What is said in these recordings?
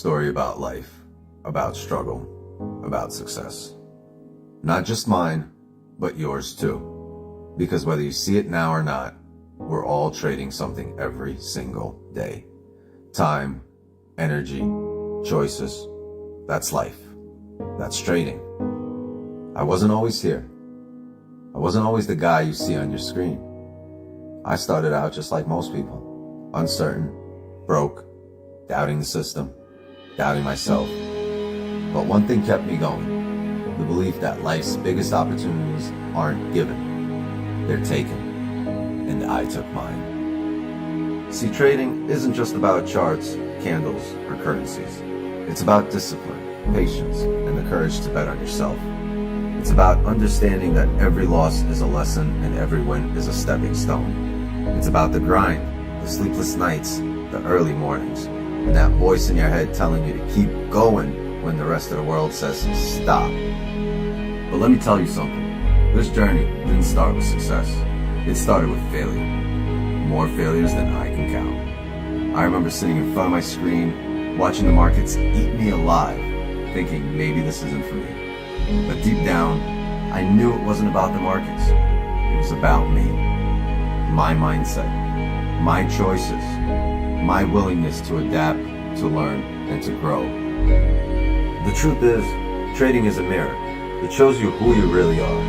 story about life, about struggle, about success. Not just mine, but yours too. Because whether you see it now or not, we're all trading something every single day. Time, energy, choices. That's life. That's trading. I wasn't always here. I wasn't always the guy you see on your screen. I started out just like most people, uncertain, broke, doubting the system, doubting myself. But one thing kept me going, the belief that life's biggest opportunities aren't given, they're taken, and I took mine. See, trading isn't just about charts, candles, or currencies. It's about discipline, patience, and the courage to bet on yourself. It's about understanding that every loss is a lesson and every win is a stepping stone. It's about the grind, the sleepless nights, the early mornings, and that voice in your head telling you to keep going when the rest of the world says stop. But let me tell you something. This journey didn't start with success. It started with failure. More failures than I can count. I remember sitting in front of my screen, watching the markets eat me alive, thinking maybe this isn't for me. But deep down, I knew it wasn't about the markets. It was about me, my mindset, my choices, my willingness to adapt, to learn, and to grow. The truth is, trading is a mirror. It shows you who you really are.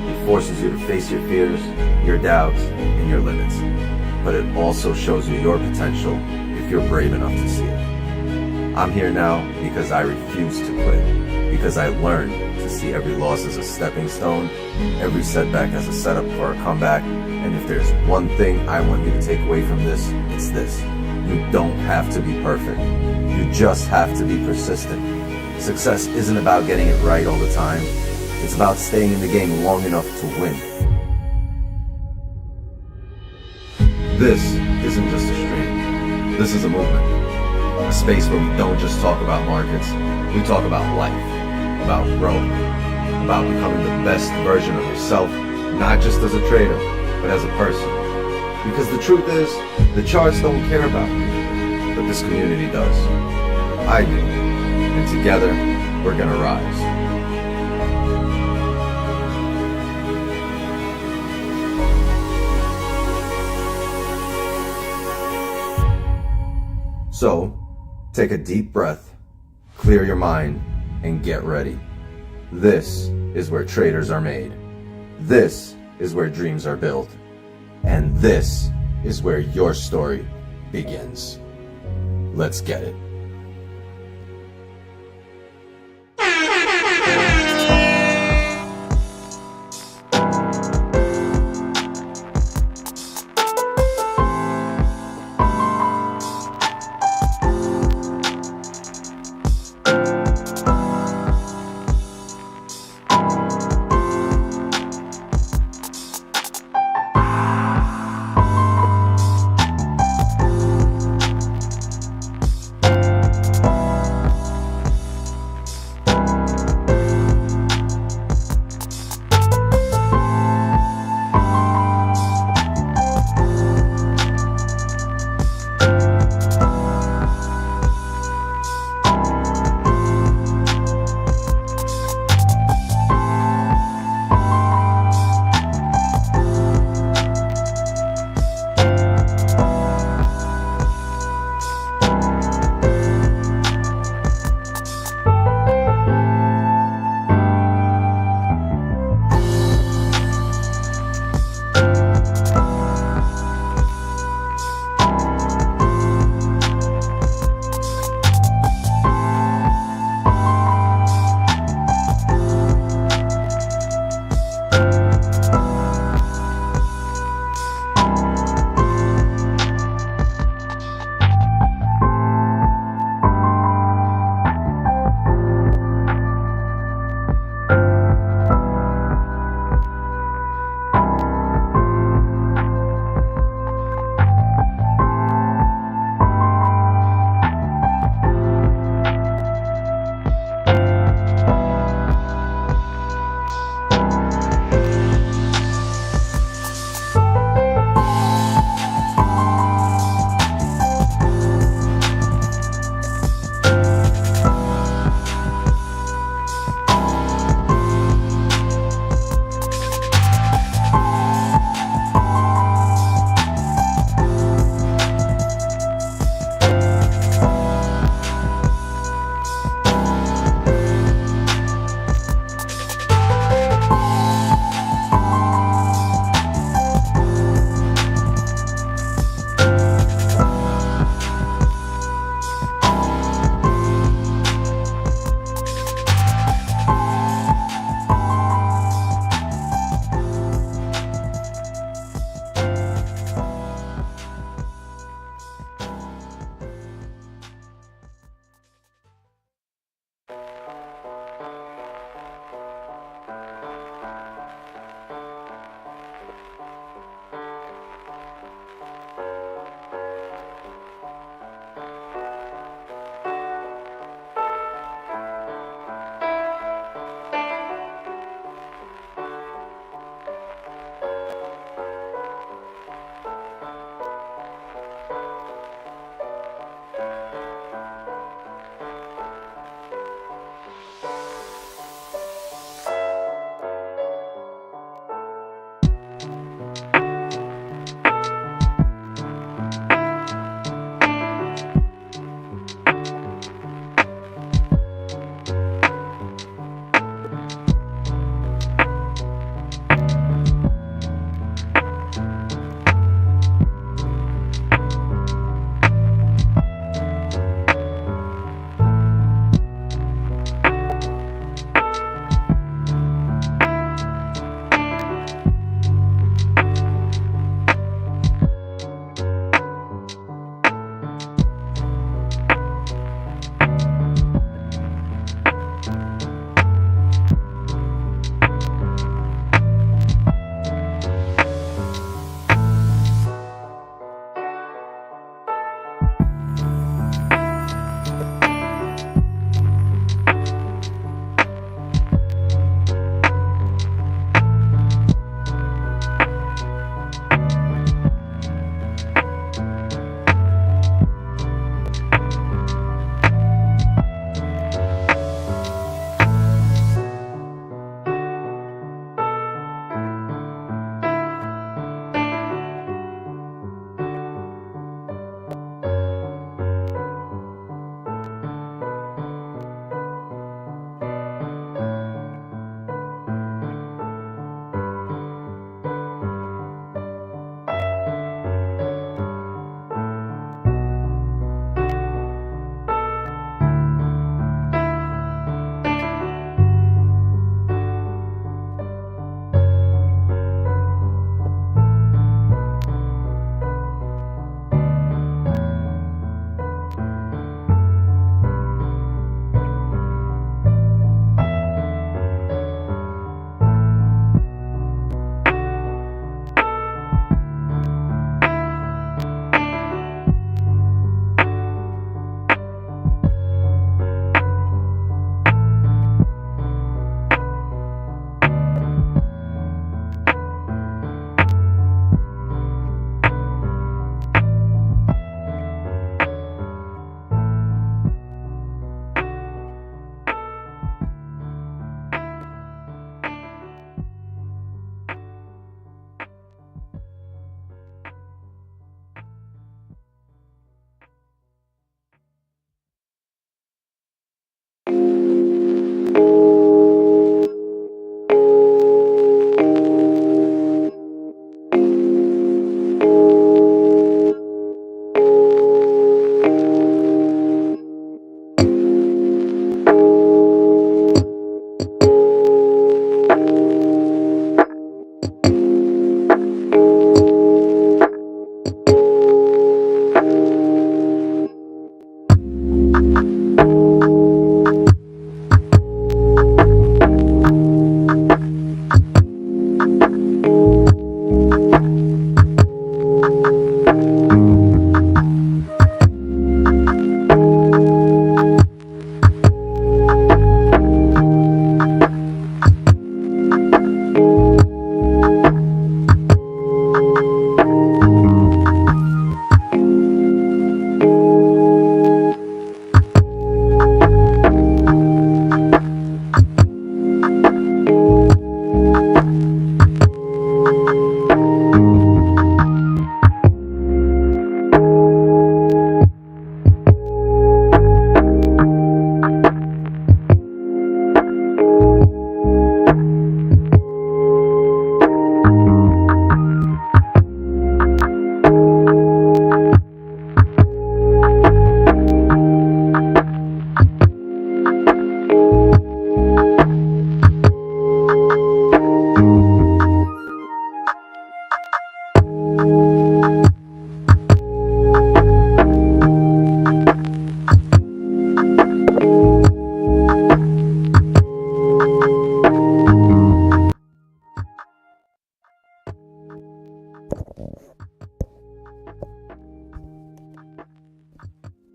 It forces you to face your fears, your doubts, and your limits. But it also shows you your potential if you're brave enough to see it. I'm here now because I refuse to quit, because I learned to see every loss as a stepping stone, every setback as a setup for a comeback, and if there's one thing I want you to take away from this, it's this. You don't have to be perfect. You just have to be persistent. Success isn't about getting it right all the time. It's about staying in the game long enough to win. This isn't just a stream. This is a movement. A space where we don't just talk about markets. We talk about life, about growth, about becoming the best version of yourself, not just as a trader, but as a person. Because the truth is, the charts don't care about me, but this community does. I do. And together, we're gonna rise. So, take a deep breath, clear your mind, and get ready. This is where traders are made. This is where dreams are built. And this is where your story begins. Let's get it.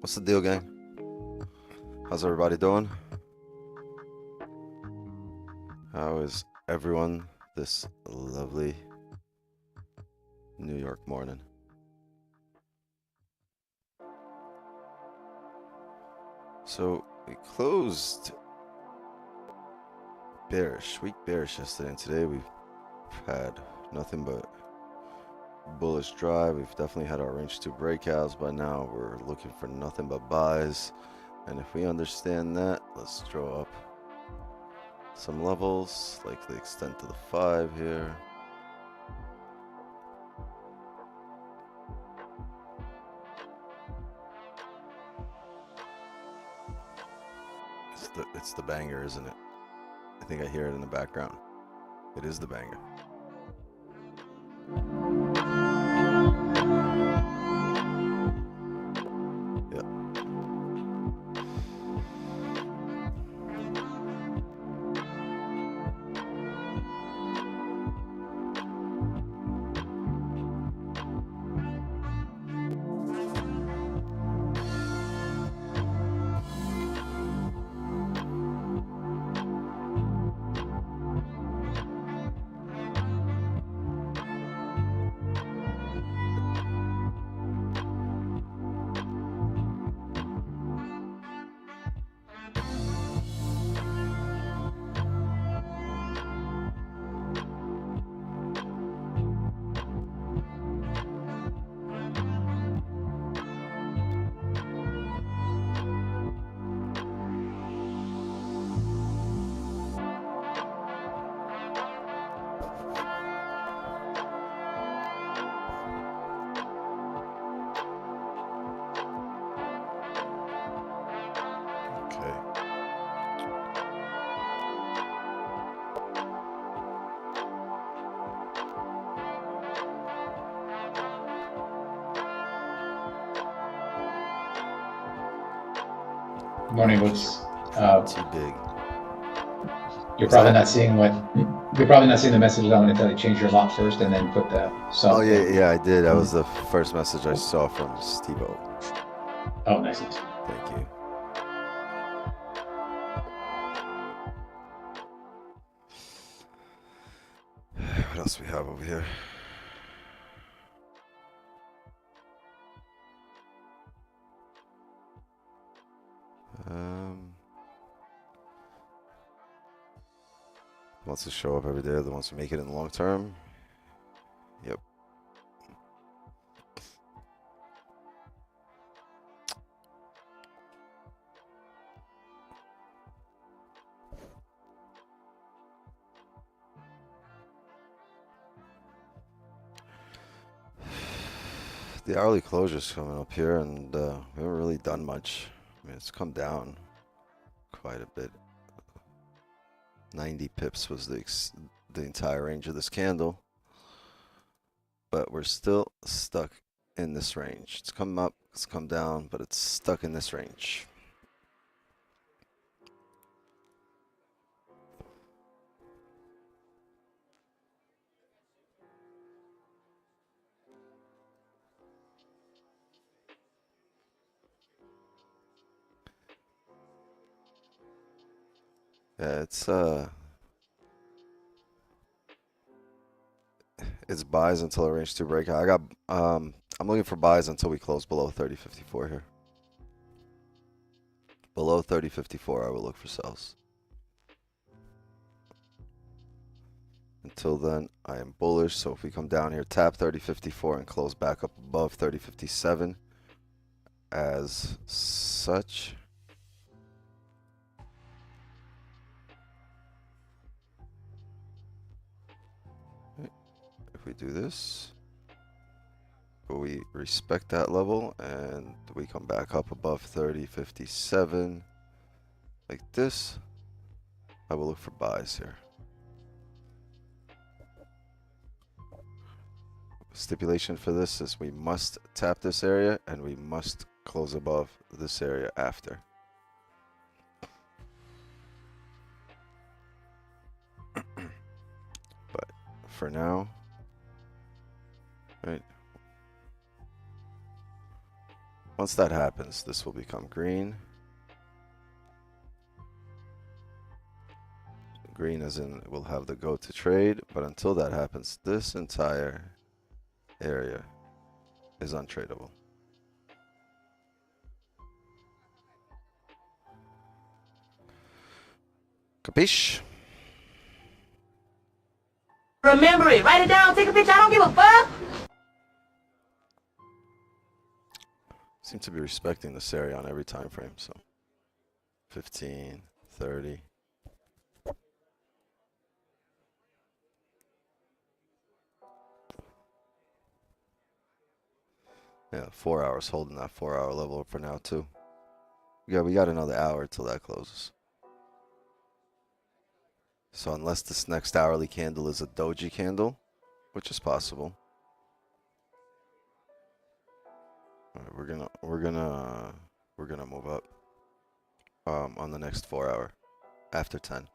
What's the deal, gang? How's everybody doing? How is everyone this lovely New York morning? So we closed bearish, weak bearish yesterday, and today we've had nothing but bullish drive. We've definitely had our range 2 breakouts, but now we're looking for nothing but buys. And if we understand that, let's draw up some levels, likely extend to the 5 here. It's the banger, isn't it? I think I hear it in the background. It is the banger. Yep. Morning. What's too big? You're probably not seeing the messages I'm going to tell you. Change your lot first, and then put the sub. Oh yeah, I did. That was the first message I saw from Steve-O. Oh, nice. Thank you. What else we have over here? Wants to show up every day. The wants to make it in the long term. Yep. The hourly closure's coming up here, and we haven't really done much. I mean, it's come down quite a bit. 90 pips was the entire range of this candle, but we're still stuck in this range. It's come up, it's come down, but it's stuck in this range. Yeah, it's buys until a range 2 breakout. I'm looking for buys until we close below 30.54 here. Below 30.54, I will look for sells. Until then, I am bullish. So if we come down here, tap 30.54 and close back up above 30.57 as such. If we do this, but we respect that level and we come back up above 30.57 like this, I will look for buys here. Stipulation for this is we must tap this area and we must close above this area after. But for now, right, Once that happens, this will become green. Green as in we'll have the go to trade, but until that happens, this entire area is untradeable. Capiche? Remember it. Write it down. Take a picture. I don't give a fuck. Seem to be respecting this area on every time frame, so 15, 30. Yeah, 4 hours holding that 4-hour level for now too. Yeah, we got another hour till that closes. So unless this next hourly candle is a doji candle, which is possible, all right, we're gonna move up on the next 4 hour after 10.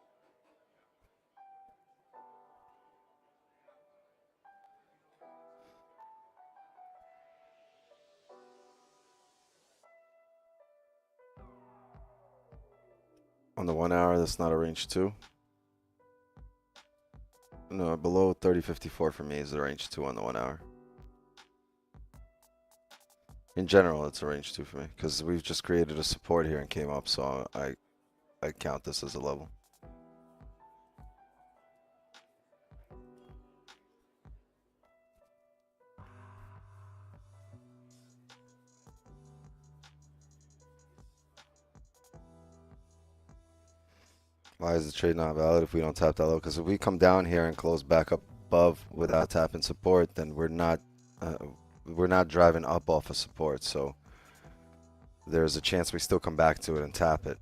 On the 1 hour, that's not a range 2. No, below 3054 for me is a range 2 on the 1 hour. In general, it's a range 2 for me because we've just created a support here and came up, so I count this as a level. Why is the trade not valid if we don't tap that low? Because if we come down here and close back up above without tapping support, then we're not driving up off of support. So there's a chance we still come back to it and tap it,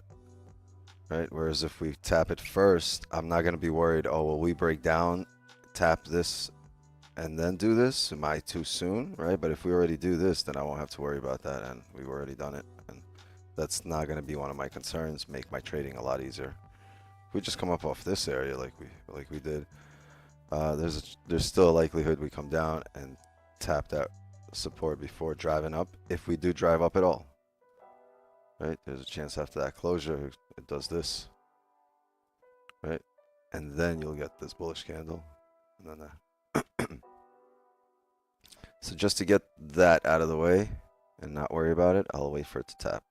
right? Whereas if we tap it first, I'm not going to be worried, oh, will we break down, tap this, and then do this? Am I too soon, right? But if we already do this, then I won't have to worry about that, and we've already done it. And that's not going to be one of my concerns, make my trading a lot easier. If we just come up off this area like we did, there's still a likelihood we come down and tap that support before driving up, if we do drive up at all, right? There's a chance after that closure it does this, right? And then you'll get this bullish candle, and then that. So just to get that out of the way and not worry about it, I'll wait for it to tap.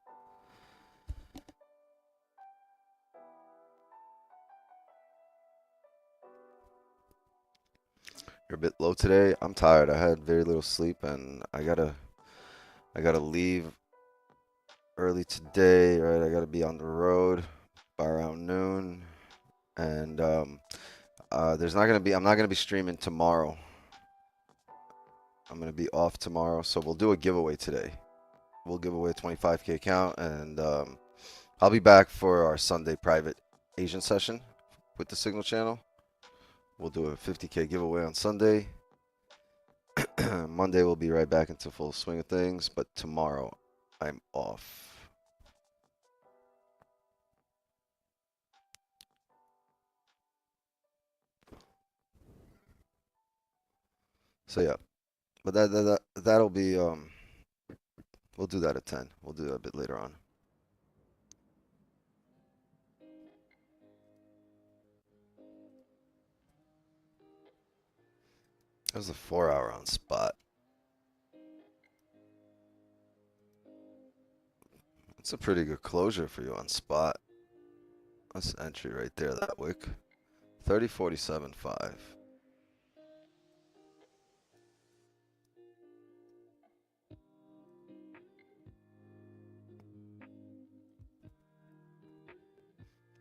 You're a bit low today. I'm tired. I had very little sleep, and I gotta leave early today, right? I gotta be on the road by around noon, and I'm not gonna be streaming tomorrow. I'm gonna be off tomorrow, so we'll do a giveaway today. We'll give away a 25K account, and I'll be back for our Sunday private Asian session with the Signal channel. We'll do a 50K giveaway on Sunday. Monday we'll be right back into full swing of things, but tomorrow I'm off. So yeah, but that'll be we'll do that at 10. We'll do that a bit later on. There's a 4-hour on spot. It's a pretty good closure for you on spot. That's entry right there, that wick. 30.47.5.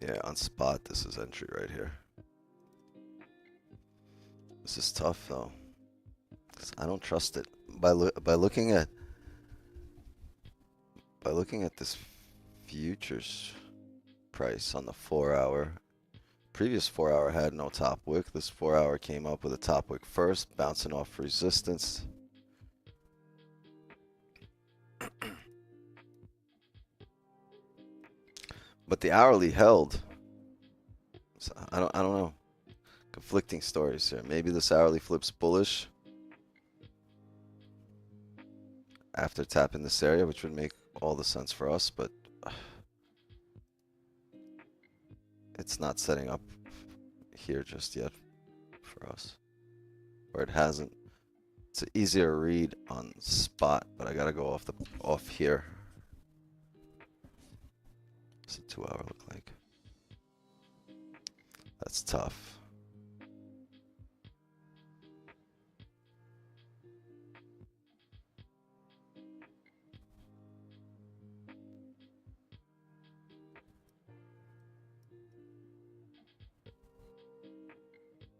Yeah, on spot, this is entry right here. This is tough though. I don't trust it. By looking at this futures price on the 4-hour, previous 4-hour had no top wick. This 4-hour came up with a top wick first, bouncing off resistance. But the hourly held. So I don't know. Conflicting stories here. Maybe this hourly flips bullish after tapping this area, which would make all the sense for us, but it's not setting up here just yet for us, or it hasn't. It's an easier read on spot, but I gotta go off here. What's a 2 hour look like? That's tough.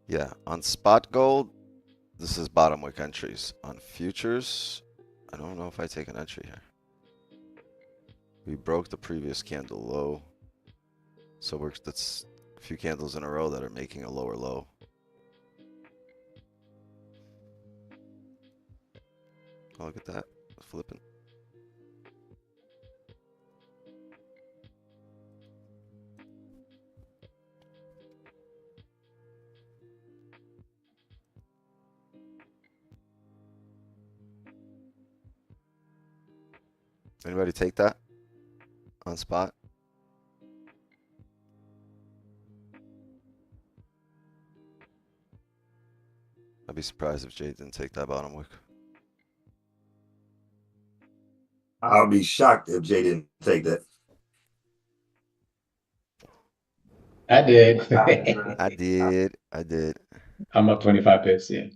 Yeah, on spot gold, this is bottom wick entries. On futures, I don't know if I take an entry here. We broke the previous candle low. So that's a few candles in a row that are making a lower low. Oh, look at that. Flipping. Anybody take that on spot? I'd be surprised if Jay didn't take that bottom wick. I'll be shocked if Jay didn't take that. I did. I did. I'm up 25 pips, yeah.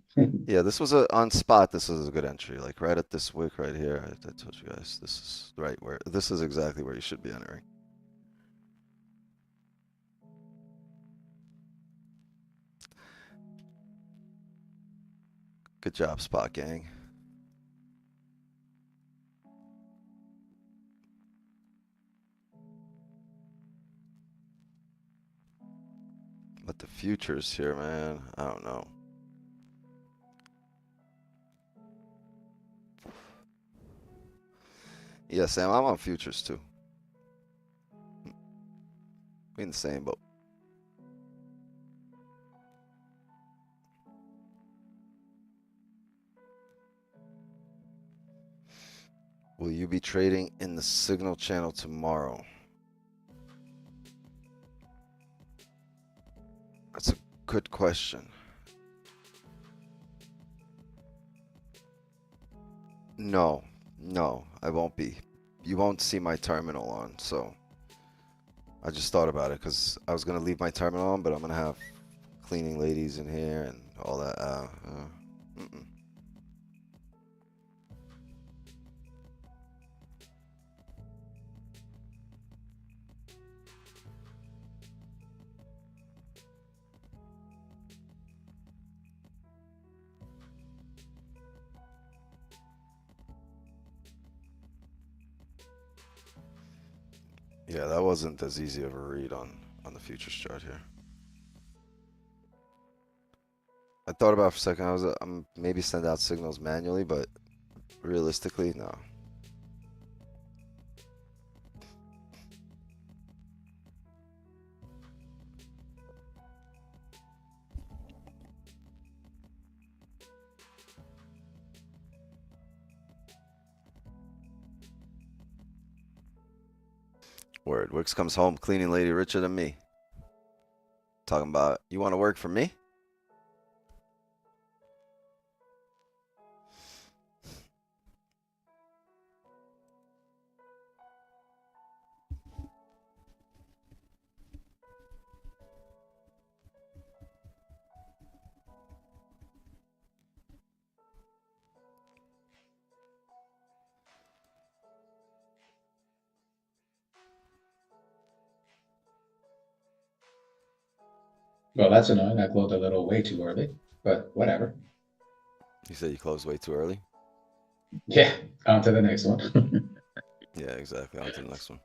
Yeah, this was on spot. This is a good entry. Like right at this wick right here. I told you guys this is right where this is exactly where you should be entering. Good job, spot gang. But the futures here, man, I don't know. Yeah, Sam, I'm on futures too. We in the same boat. Will you be trading in the signal channel tomorrow? That's a good question. No, I won't be. You won't see my terminal on, so I just thought about it because I was gonna leave my terminal on, but I'm gonna have cleaning ladies in here and all that. Yeah, that wasn't as easy of a read on the futures chart here. I thought about it for a second. I'm maybe send out signals manually, but realistically, no. Word. Wicks comes home cleaning lady richer than me. Talking about, you want to work for me? Well, that's annoying. I closed a little way too early, but whatever. You said you closed way too early? Yeah, on to the next one. Yeah, exactly. On to the next one.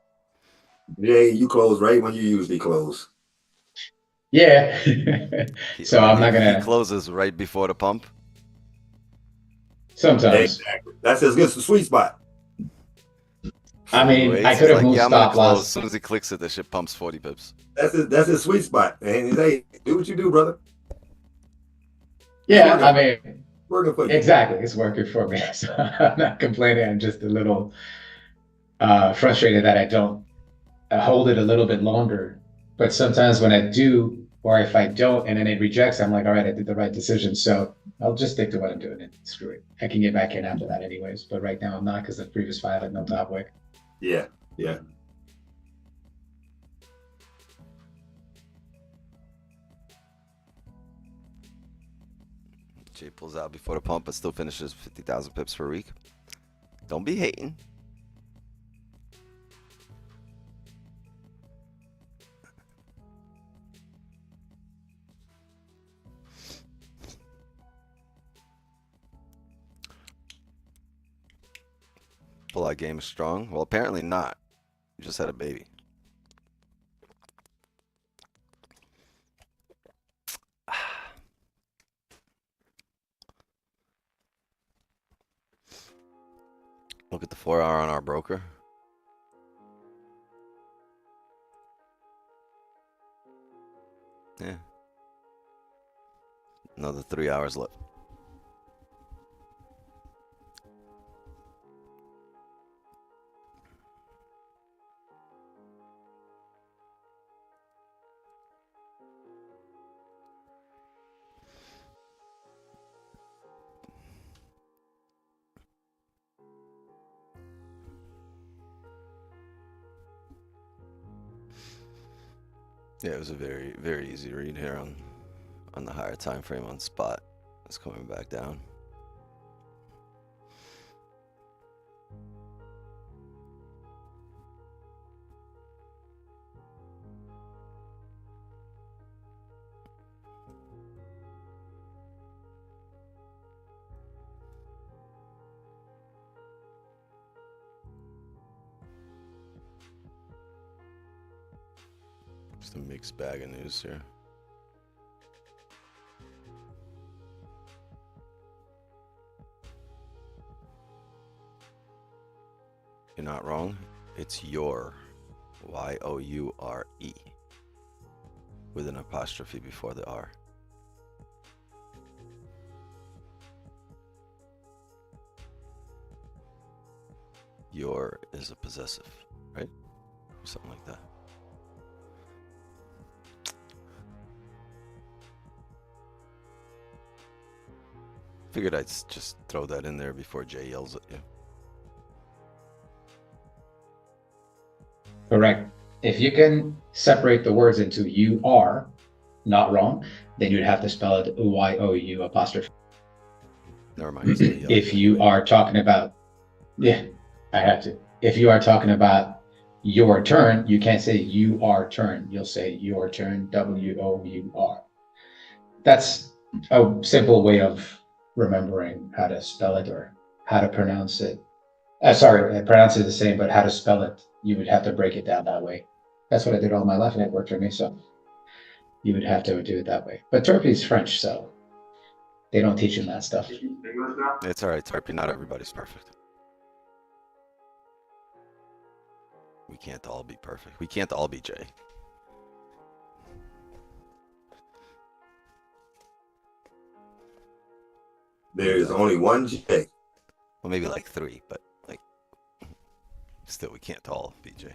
Jay, you close right when you usually close. Yeah. So I'm not He gonna. closes right before the pump. Sometimes. Exactly. That's the sweet spot. I mean, Wait, I he's could have like, moved yeah, I'm gonna stop close. As loss. soon as he clicks it, the shit pumps 40 pips. That's his sweet spot. And hey, do what you do, brother. Yeah, I mean, Working for you. Exactly, it's working for me. So I'm not complaining. I'm just a little frustrated that I don't hold it a little bit longer. But sometimes when I do, or if I don't, and then it rejects, I'm like, all right, I did the right decision. So I'll just stick to what I'm doing and screw it. I can get back in after that anyways. But right now I'm not because the previous 5 had no top wick. Yeah, yeah. Jay pulls out before the pump, but still finishes 50,000 pips per week. Don't be hating. Pull-out game is strong. Well, apparently not. You just had a baby. Look at the 4-hour on our broker. Yeah. Another 3 hours left. Yeah, it was a very, very easy read here on the higher time frame on spot. It's coming back down. Just a mixed bag of news here. You're not wrong. It's your, Y-O-U-R-E, with an apostrophe before the R. Your is a possessive, right? Or something like that. Figured I'd just throw that in there before Jay yells at you. Correct. If you can separate the words into you are, not wrong, then you'd have to spell it Y-O-U apostrophe. Never mind. He's gonna yell If at you anyway. are talking about, yeah, I have to. If you are talking about your turn, you can't say you are turn. You'll say your turn, W-O-U-R. That's a simple way of remembering how to spell it or how to pronounce it. Sorry, pronounce it the same, but how to spell it, you would have to break it down that way. That's what I did all my life and it worked for me, so you would have to do it that way. But Turpy is French, so they don't teach him that stuff. It's all right, Tarpy. Not everybody's perfect. We can't all be perfect. We can't all be Jay. There is only one J. Well, maybe like 3, but like, still, we can't all be Jay.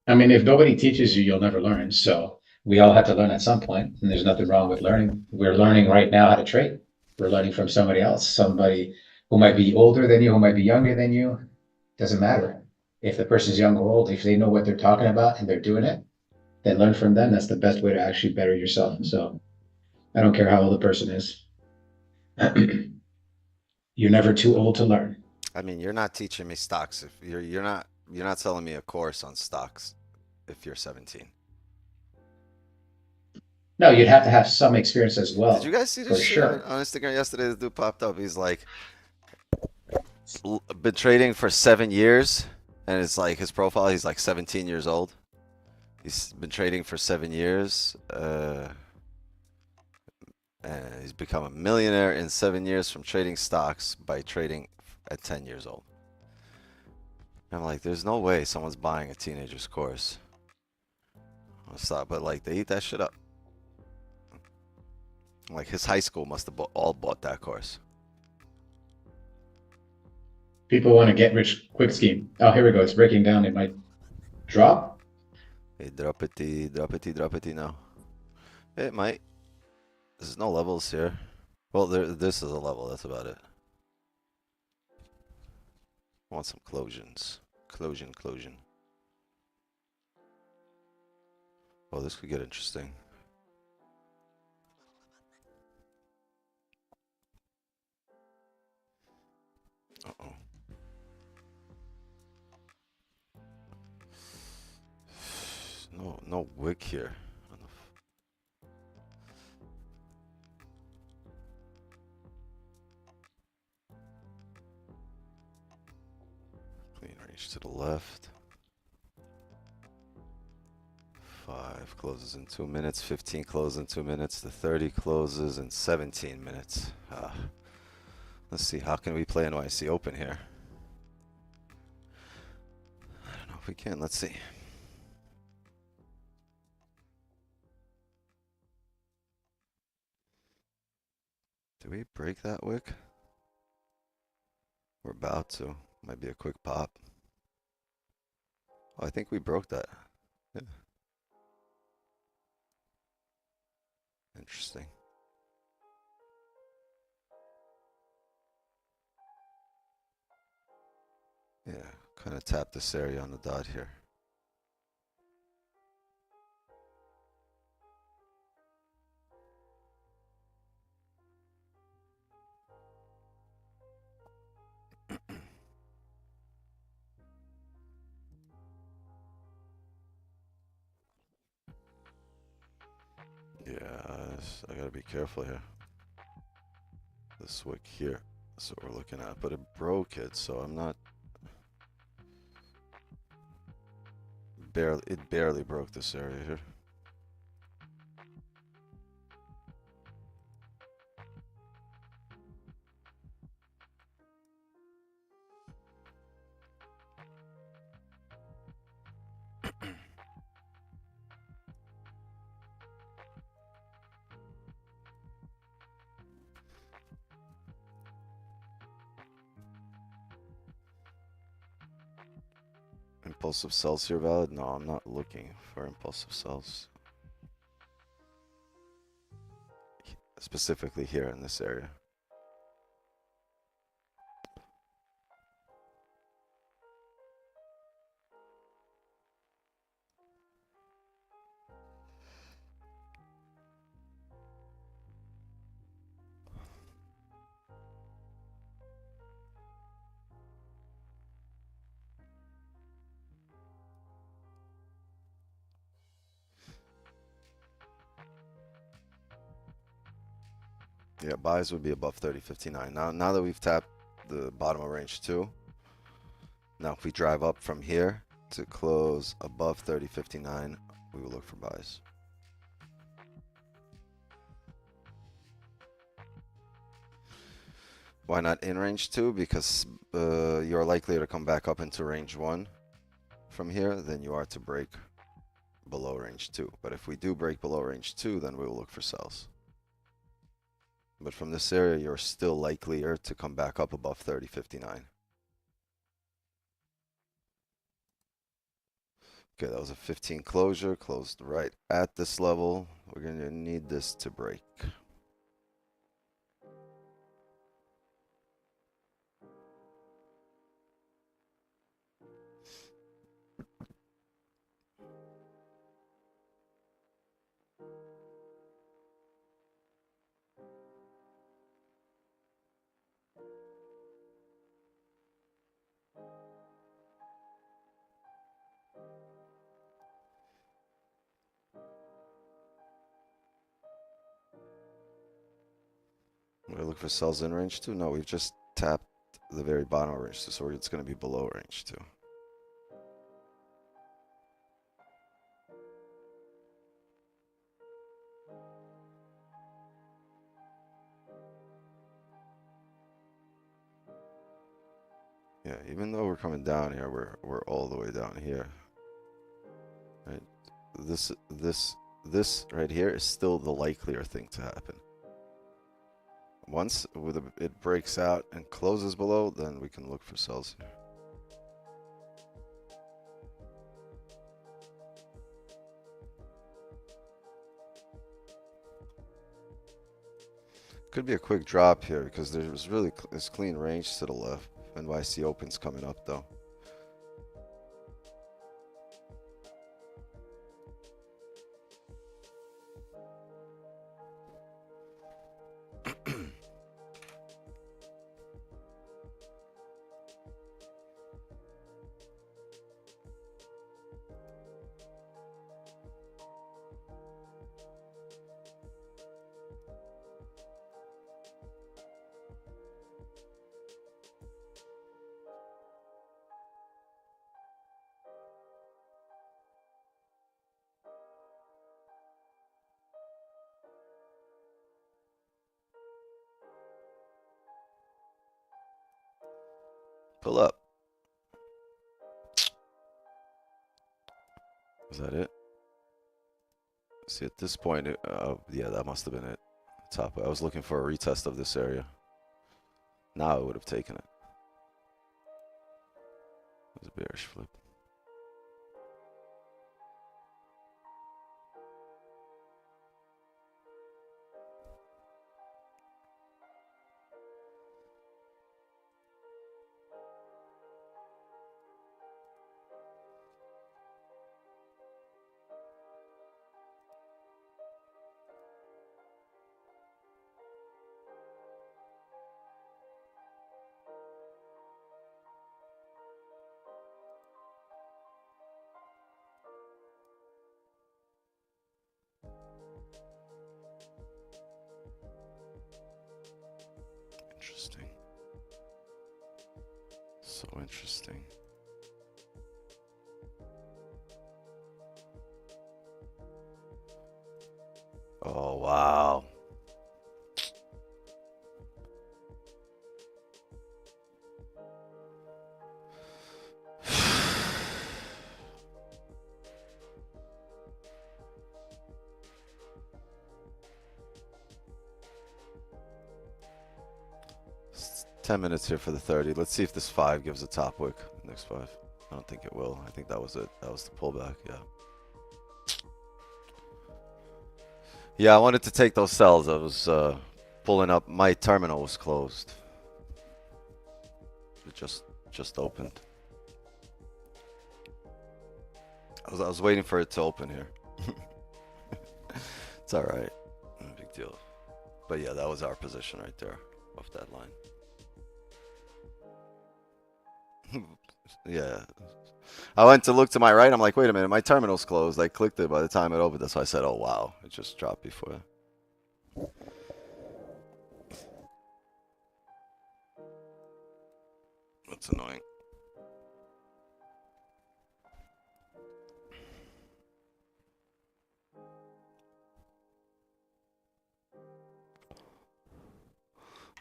I mean, if nobody teaches you, you'll never learn. So we all have to learn at some point, and there's nothing wrong with learning. We're learning right now how to trade. We're learning from somebody else, somebody who might be older than you, who might be younger than you. Doesn't matter. If the person's young or old, if they know what they're talking about and they're doing it, then learn from them. That's the best way to actually better yourself. So I don't care how old the person is. You're never too old to learn. I mean, you're not teaching me stocks. If you're not selling me a course on stocks if you're 17. No, you'd have to have some experience as well. Did you guys see for this shit sure. on Instagram yesterday? This dude popped up. He's like, been trading for 7 years, and it's like his profile. He's like 17 years old. He's been trading for 7 years. And he's become a millionaire in 7 years from trading stocks by trading at 10 years old. I'm like, there's no way someone's buying a teenager's course. I'll stop, but like they eat that shit up. Like his high school must have all bought that course. People want to get rich quick scheme. Oh, here we go. It's breaking down. It might drop. Hey, drop it now. It might. There's no levels here. Well, this is a level. That's about it. I want some closions. Closion. Oh, this could get interesting. Uh-oh. No wick here. Clean range to the left. 5 closes in 2 minutes. 15 closes in 2 minutes. The 30 closes in 17 minutes. Let's see. How can we play NYC Open here? I don't know if we can. Let's see. Do we break that wick? We're about to. Might be a quick pop. Oh, I think we broke that. Yeah. Interesting. Yeah, kind of tap this area on the dot here. Yeah, I gotta be careful here. This wick here, that's what we're looking at. But it broke it, so I'm not. It barely broke this area here. Impulsive sells here valid? No, I'm not looking for impulsive sells. Specifically here in this area. Yeah, buys would be above 30.59. Now that we've tapped the bottom of range 2, now if we drive up from here to close above 30.59, we will look for buys. Why not in range 2? Because you're likely to come back up into range 1 from here than you are to break below range 2. But if we do break below range 2, then we will look for sells. But from this area, you're still likelier to come back up above 30.59. Okay, that was a 15 closure, closed right at this level. We're going to need this to break. We're going to look for sells in range 2. No, we've just tapped the very bottom of range 2, so it's going to be below range 2. Yeah, even though we're coming down here, we're all the way down here. Right? This right here is still the likelier thing to happen. Once it breaks out and closes below, then we can look for sells here. Could be a quick drop here because there's really this clean range to the left. NYC opens coming up though. Pull up. Is that it? See, at this point, yeah, that must have been it. Top. I was looking for a retest of this area. Now I would have taken it. It was a bearish flip. Interesting. So interesting. Oh, wow. It's 10 minutes here for the 30. Let's see if this 5 gives a top wick. Next 5. I don't think it will. I think that was it. That was the pullback. Yeah. Yeah, I wanted to take those sells. I was pulling up. My terminal was closed. It just opened. I was waiting for it to open here. It's all right. No big deal. But yeah, that was our position right there off that line. Yeah. I went to look to my right. I'm like, wait a minute, my terminal's closed. I clicked it by the time it opened. That's why I said, oh, wow. It just dropped before. That's annoying.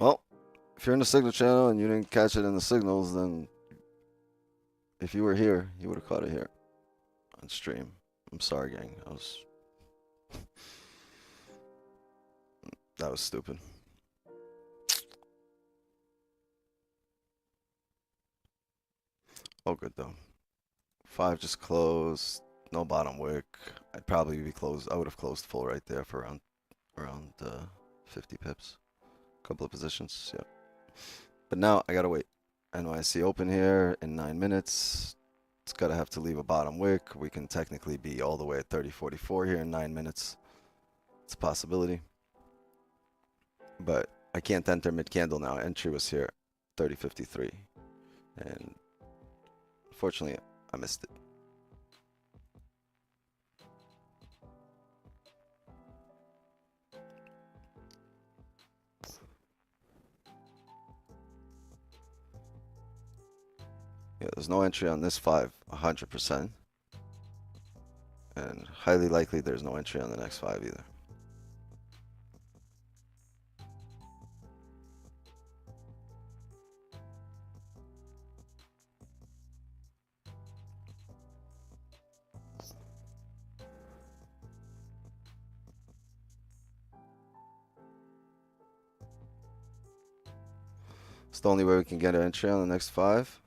Well, if you're in the signal channel and you didn't catch it in the signals, then if you were here, you would have caught it here on stream. I'm sorry, gang. That was stupid. Oh, good though. 5 just closed. No bottom wick. I'd probably be closed. I would have closed full right there for around 50 pips. Couple of positions. Yeah. But now I gotta wait. NYC open here in 9 minutes. It's gotta have to leave a bottom wick. We can technically be all the way at 30.44 here in 9 minutes. It's a possibility. But I can't enter mid candle now. Entry was here 30.53. And unfortunately, I missed it. Yeah, there's no entry on this 5, 100%. And highly likely there's no entry on the next 5 either. It's the only way we can get an entry on the next 5.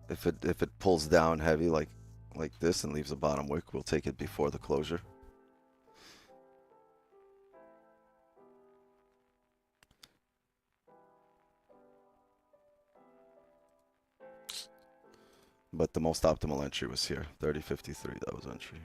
If it pulls down heavy like this and leaves a bottom wick, we'll take it before the closure. But the most optimal entry was here, 30.53. That was entry.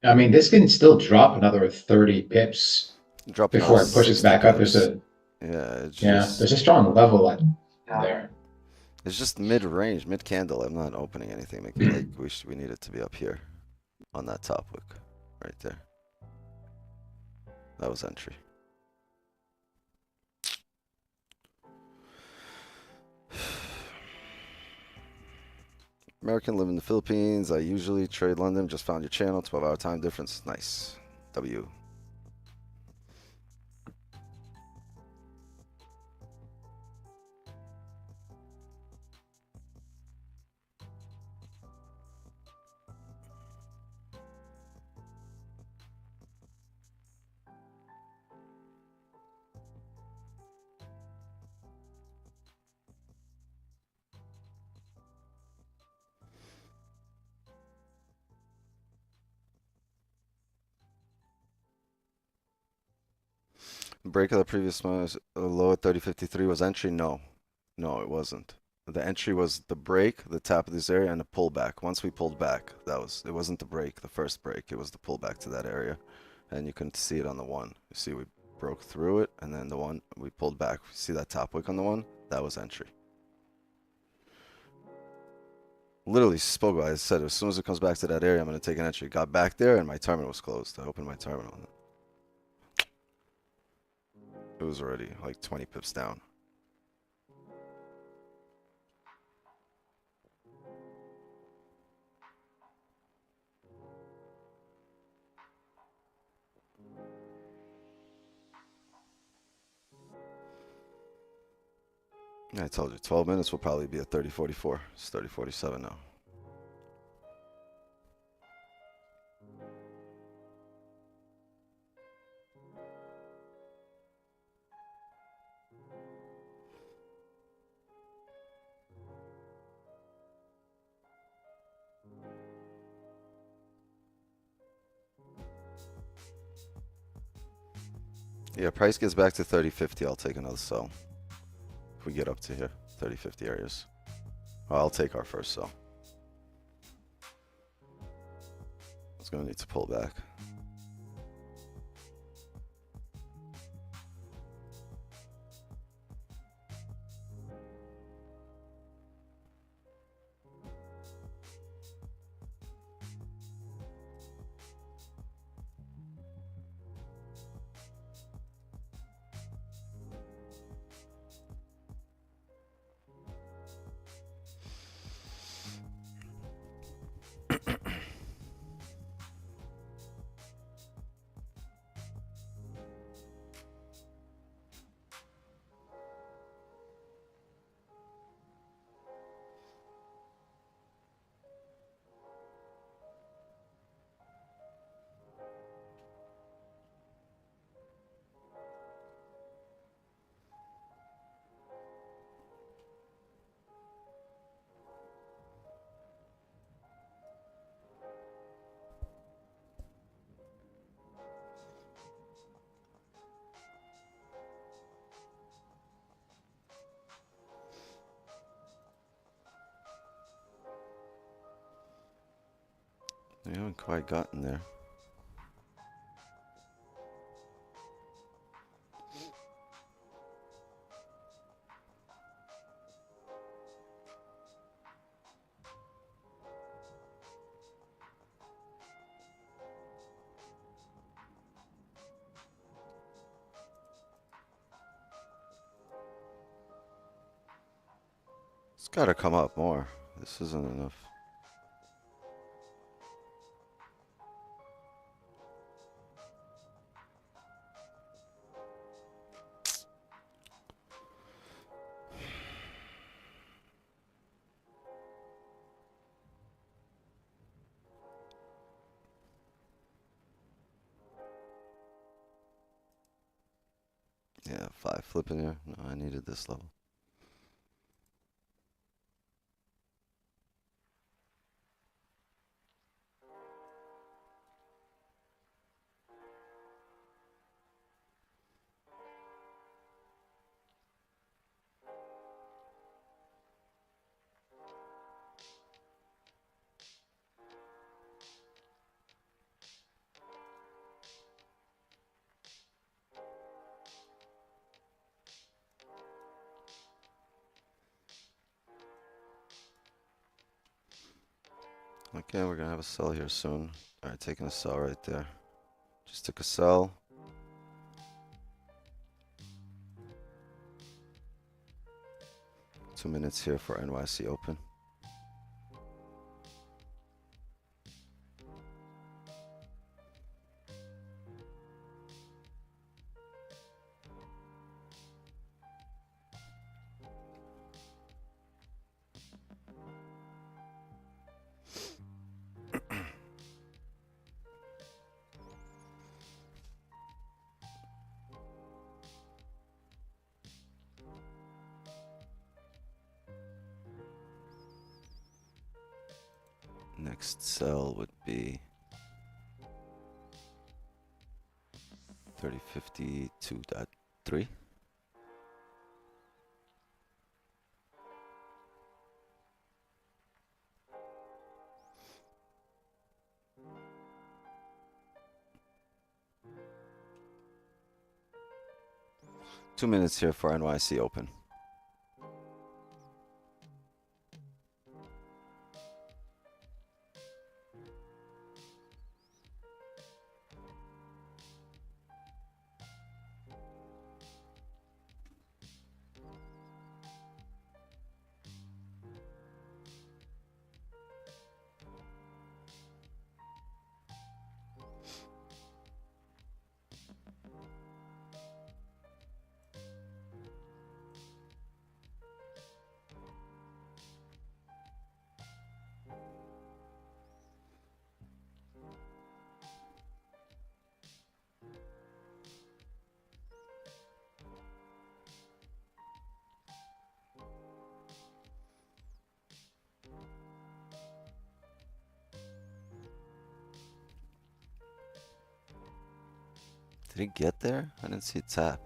I mean, this can still drop another 30 pips Drop before another it pushes 60 back up. pips. There's a Yeah, there's a strong level at there. it's just mid-range, mid-candle. I'm not opening anything. Like we need it to be up here on that top wick, right there. That was entry. American, live in the Philippines. I usually trade London. Just found your channel. 12-hour time difference. Nice. W. Break of the previous low at 30.53 was entry? No. No, it wasn't. The entry was the break, the top of this area, and the pullback. Once we pulled back, it wasn't the break, the first break. It was the pullback to that area. And you can see it on the one. You see we broke through it, and then the one we pulled back. See that top wick on the one? That was entry. Literally spoke. I said as soon as it comes back to that area, I'm going to take an entry. Got back there, and my terminal was closed. I opened my terminal. It was already like 20 pips down. I told you, 12 minutes will probably be at 30.44. It's 30.47 now. Yeah, price gets back to 30.50. I'll take another sell. If we get up to here, 30.50 areas. Well, I'll take our first sell. It's going to need to pull back. You haven't quite gotten there. It's got to come up more. This isn't enough. Yeah, 5 flipping here. No, I needed this level. Okay, we're gonna have a sell here soon. All right, taking a sell right there. Just took a sell. Two minutes here for NYC open. Next sell would be 3052.3. Two minutes here for NYC open. Did he get there? I didn't see a tap.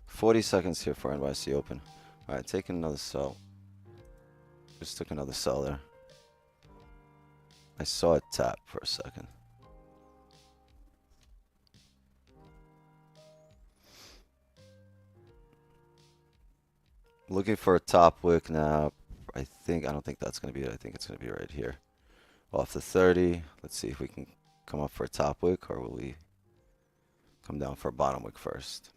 40 seconds here for NYC open. All right, taking another sell. Just took another sell there. I saw it tap for a second. Looking for a top wick now. I don't think that's going to be it. I think it's going to be right here. Off the 30. Let's see if we can come up for a top wick, or will we come down for a bottom wick first?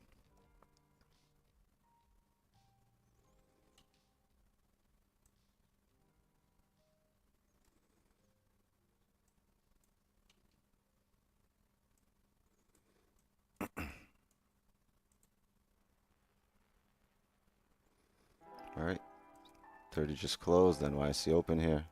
All right. 30 just closed. NYC open here.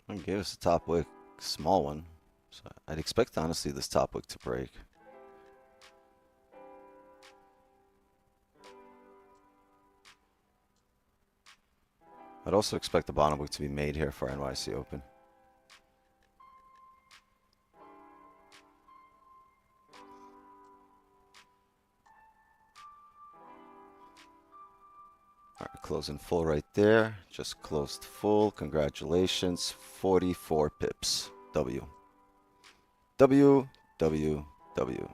It gave us a top wick, small one. So I'd expect honestly this top wick to break. I'd also expect the bottom wick to be made here for NYC Open. All right, closing full right there. Just closed full. Congratulations. 44 pips. W. W. W. W.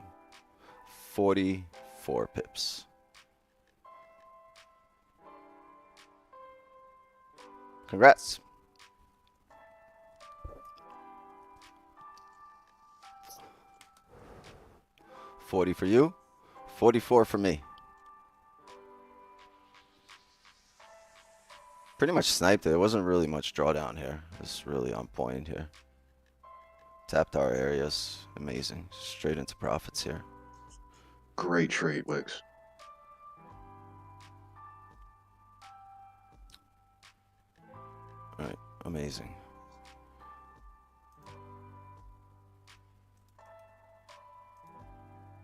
44 pips. Congrats. $40 for you. 44 for me. Pretty much sniped it. There wasn't really much drawdown here. It's really on point here. Tapped our areas. Amazing. Straight into profits here. Great trade, Wicks. All right. Amazing.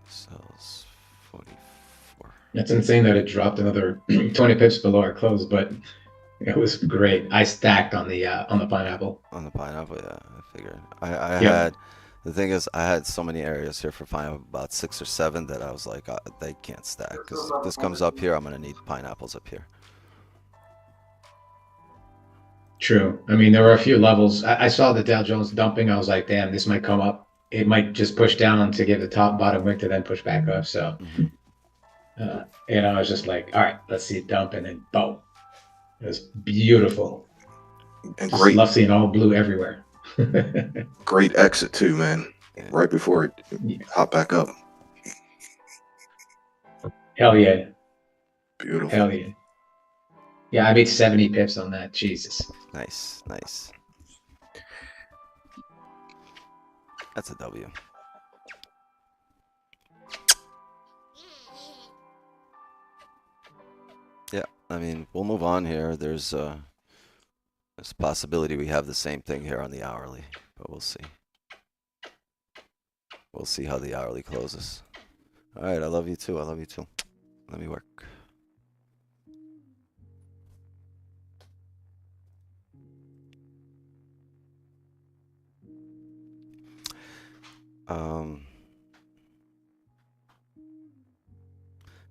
Sells 44. It's insane that it dropped another 20 pips below our close, but it was great. I stacked on the pineapple. On the pineapple, yeah, I figured. I Yep. had, the thing is, I had so many areas here for pineapple, about 6 or 7, that I was like, they can't stack. Because if this comes up here, I'm going to need pineapples up here. True. I mean, there were a few levels. I saw the Dow Jones dumping. I was like, damn, this might come up. It might just push down to give the top bottom wick to then push back up. So, I was just like, all right, let's see it dump, and then boom. It was beautiful. And Just great, love seeing all blue everywhere. great exit too, man. Yeah. Right before it Yeah. hop back up. Hell yeah. Beautiful. Hell yeah. Yeah, I made 70 pips on that. Jesus. Nice, nice. That's a W. Yeah, I mean, we'll move on here. There's a possibility we have the same thing here on the hourly, but we'll see. We'll see how the hourly closes. All right, I love you too. I love you too. Let me work.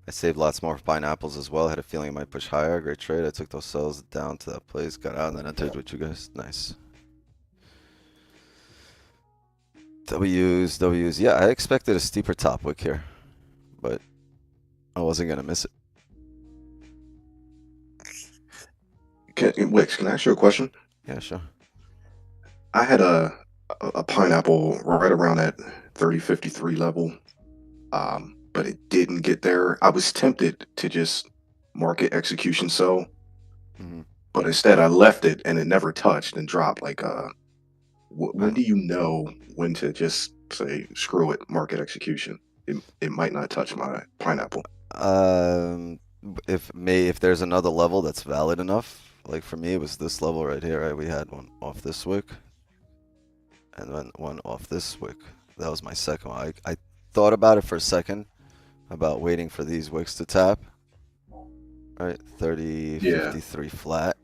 I saved lots more pineapples as well. Had a feeling it might push higher. Great trade. I took those cells down to that place, got out, and then entered with you guys. Nice. W's, W's. Yeah, I expected a steeper top wick here, but I wasn't going to miss it. Wicks, can I ask you a question? Yeah, sure. I had a pineapple right around that 3053 level, but it didn't get there. I was tempted to just market execution sell, but instead I left it and it never touched and dropped. Like, when do you know when to just say screw it, market execution? It might not touch my pineapple. If there's another level that's valid enough, like for me, it was this level right here. Right, we had one off this wick, and then one off this wick. That was my second one. I thought about it for a second, about waiting for these wicks to tap. Right, 30, Yeah. 53 flat.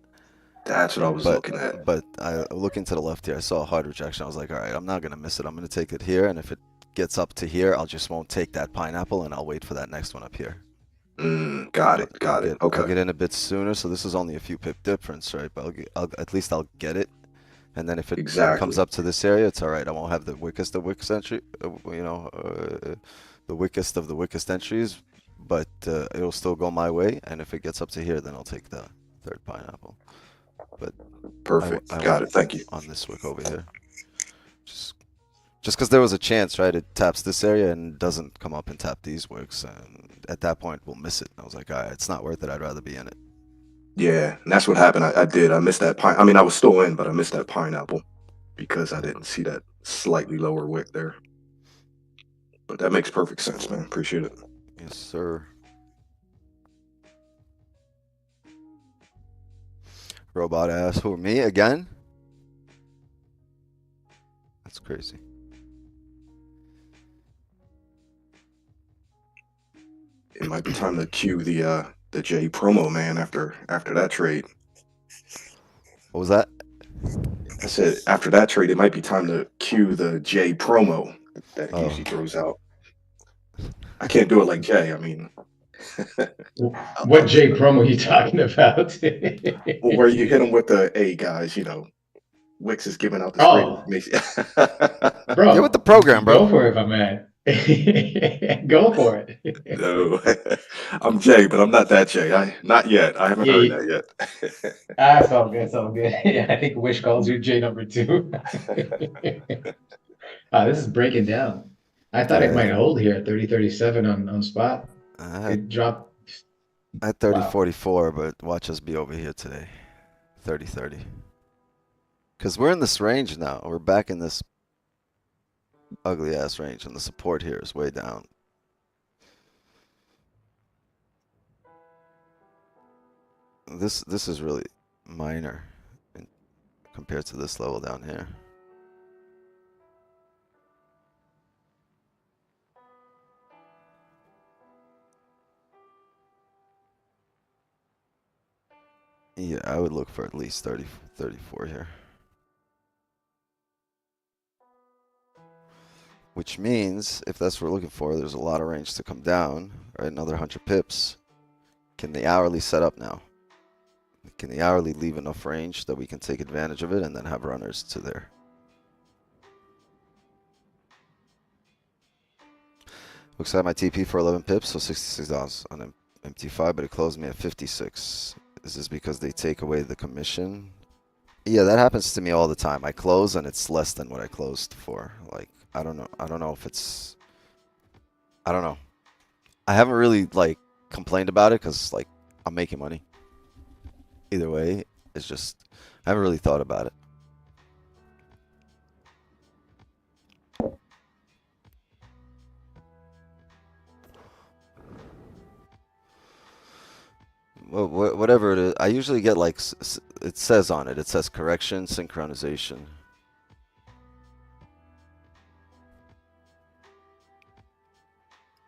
That's what I was looking at. But looking to the left here, I saw a hard rejection. I was like, all right, I'm not gonna miss it. I'm gonna take it here, and if it gets up to here, I'll just won't take that pineapple, and I'll wait for that next one up here. Got it. Okay. I'll get in a bit sooner, so this is only a few pip difference, right? But at least I'll get it, and then if it comes up to this area, it's all right. I won't have the weakest of wickest entry, the weakest of the weakest entries, but it'll still go my way. And if it gets up to here, then I'll take the third pineapple. But perfect. Got it. Thank you. On this wick over here, just because there was a chance, right? It taps this area and doesn't come up and tap these wicks, and at that point we'll miss it. I was like, all right, it's not worth it. I'd rather be in it. Yeah, and that's what happened. I did. I missed that pine. I mean, I was still in, but I missed that pineapple because I didn't see that slightly lower wick there. But that makes perfect sense, man. Appreciate it. Yes, sir. Robot ass, who, me again? That's crazy. It might be time to cue the J promo, man, after that trade. What was that? I said after that trade, it might be time to cue the J promo that he Oh. usually throws out. I can't do it like Jay. I mean, What J promo are you talking about? well, where you hit him with the, hey guys, you know, Wix is giving out this great Oh, information. bro, Get with the program, bro. go for it, my man. Go for it. No, I'm Jay, but I'm not that Jay. Not yet. I haven't Yeah, heard that yet. it's all good. It's all good. Yeah, I think Wish calls you J number 2. This is breaking down. I thought it might Yeah. hold here at 30.37 on spot. I It dropped. had Wow. 30.44, but watch us be over here today. 30.30. Because we're in this range now. We're back in this ugly ass range, and the support here is way down. This is really minor compared to this level down here. Yeah, I would look for at least 30, 34 here. Which means, if that's what we're looking for, there's a lot of range to come down, right? Another 100 pips. Can the hourly set up now? Can the hourly leave enough range that we can take advantage of it and then have runners to there? Looks like my TP for 11 pips, so $66 on MT5, but it closed me at 56. Is this because they take away the commission? Yeah, that happens to me all the time. I close and it's less than what I closed for. Like, I don't know. I don't know if it's... I don't know. I haven't really, like, complained about it because, like, I'm making money. Either way, it's just... I haven't really thought about it. Well, whatever it is, I usually get, like, it says on it. It says correction, synchronization.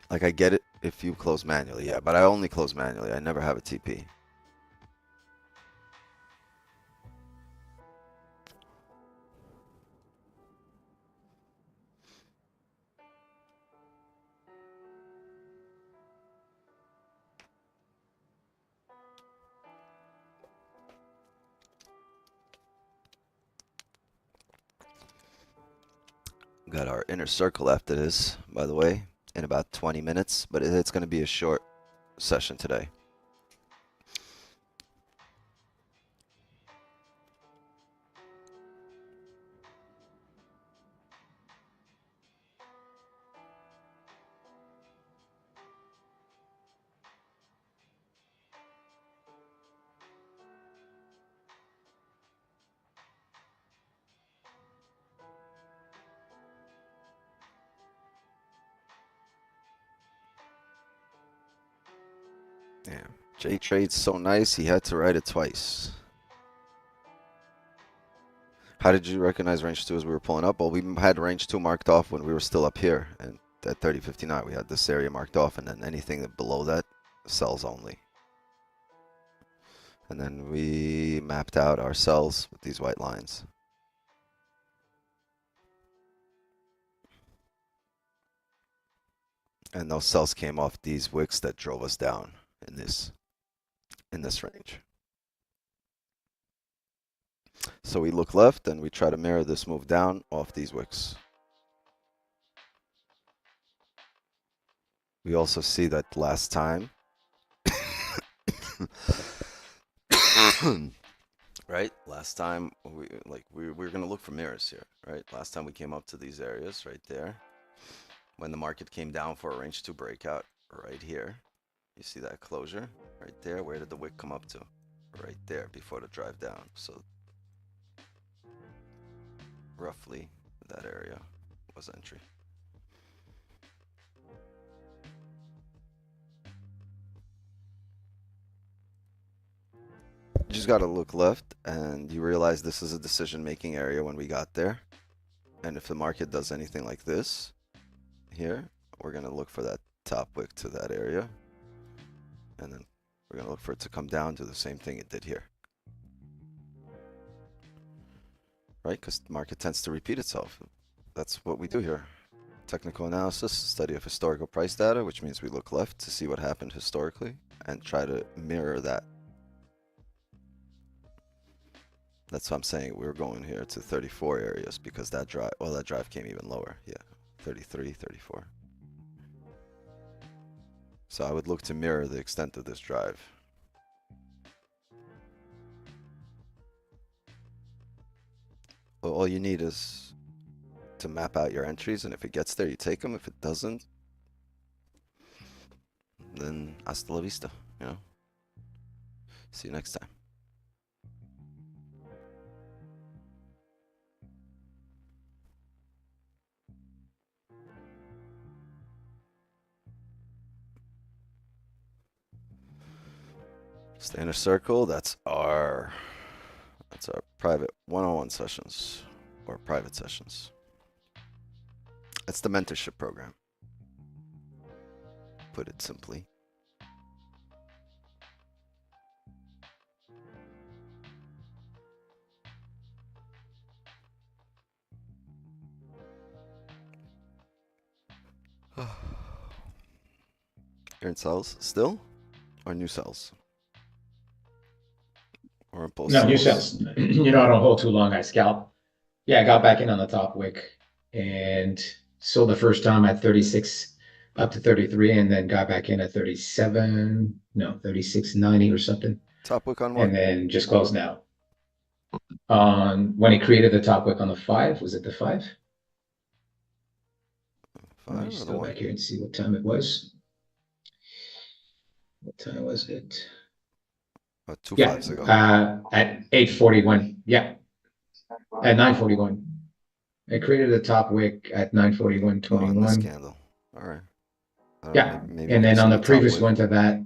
Like, I get it if you close manually, yeah, but I only close manually. I never have a TP. Got our inner circle after this, by the way, in about 20 minutes, but it's going to be a short session today. Yeah, J Trade's so nice, he had to write it twice. How did you recognize range 2 as we were pulling up? Well, we had range 2 marked off when we were still up here, and at 30.59 we had this area marked off, and then anything that below that, sells only. And then we mapped out our sells with these white lines. And those sells came off these wicks that drove us down in this range. So we look left and we try to mirror this move down off these wicks. We also see that last time, right? Last time we're gonna look for mirrors here, right? Last time we came up to these areas right there. When the market came down for a range 2 breakout right here. You see that closure right there? Where did the wick come up to? Right there before the drive down. So roughly that area was entry. You just got to look left and you realize this is a decision making area when we got there. And if the market does anything like this here, we're going to look for that top wick to that area. And then we're going to look for it to come down, do the same thing it did here. Right? Because the market tends to repeat itself. That's what we do here. Technical analysis, study of historical price data, which means we look left to see what happened historically and try to mirror that. That's what I'm saying. We're going here to 34 areas because that drive, well, that drive came even lower. Yeah, 33, 34. So I would look to mirror the extent of this drive. Well, all you need is to map out your entries, and if it gets there, you take them. If it doesn't, then hasta la vista, you know. See you next time. Stay in a circle. That's our private one-on-one sessions or private sessions. That's the mentorship program. Put it simply. You're in cells still, or new cells, or impulse No, new cells? cells. You know, I don't hold too long. I scalp. Yeah, I got back in on the top wick and sold the first time at 36 up to 33, and then got back in at 37, no, 36.90 or something, Top wick on what? and then just closed now. On when it created the top wick on the 5, was it the 5? Let me 5 or just the go 1? back here and see what time it was. What time was it? Oh, 2 Yeah, 5s ago. at 8:41. Yeah, at 9:41. It created a top wick at Oh, in this 9:41.21. candle. All right. I don't know, Yeah, maybe and then on missing the top previous wick. one to that,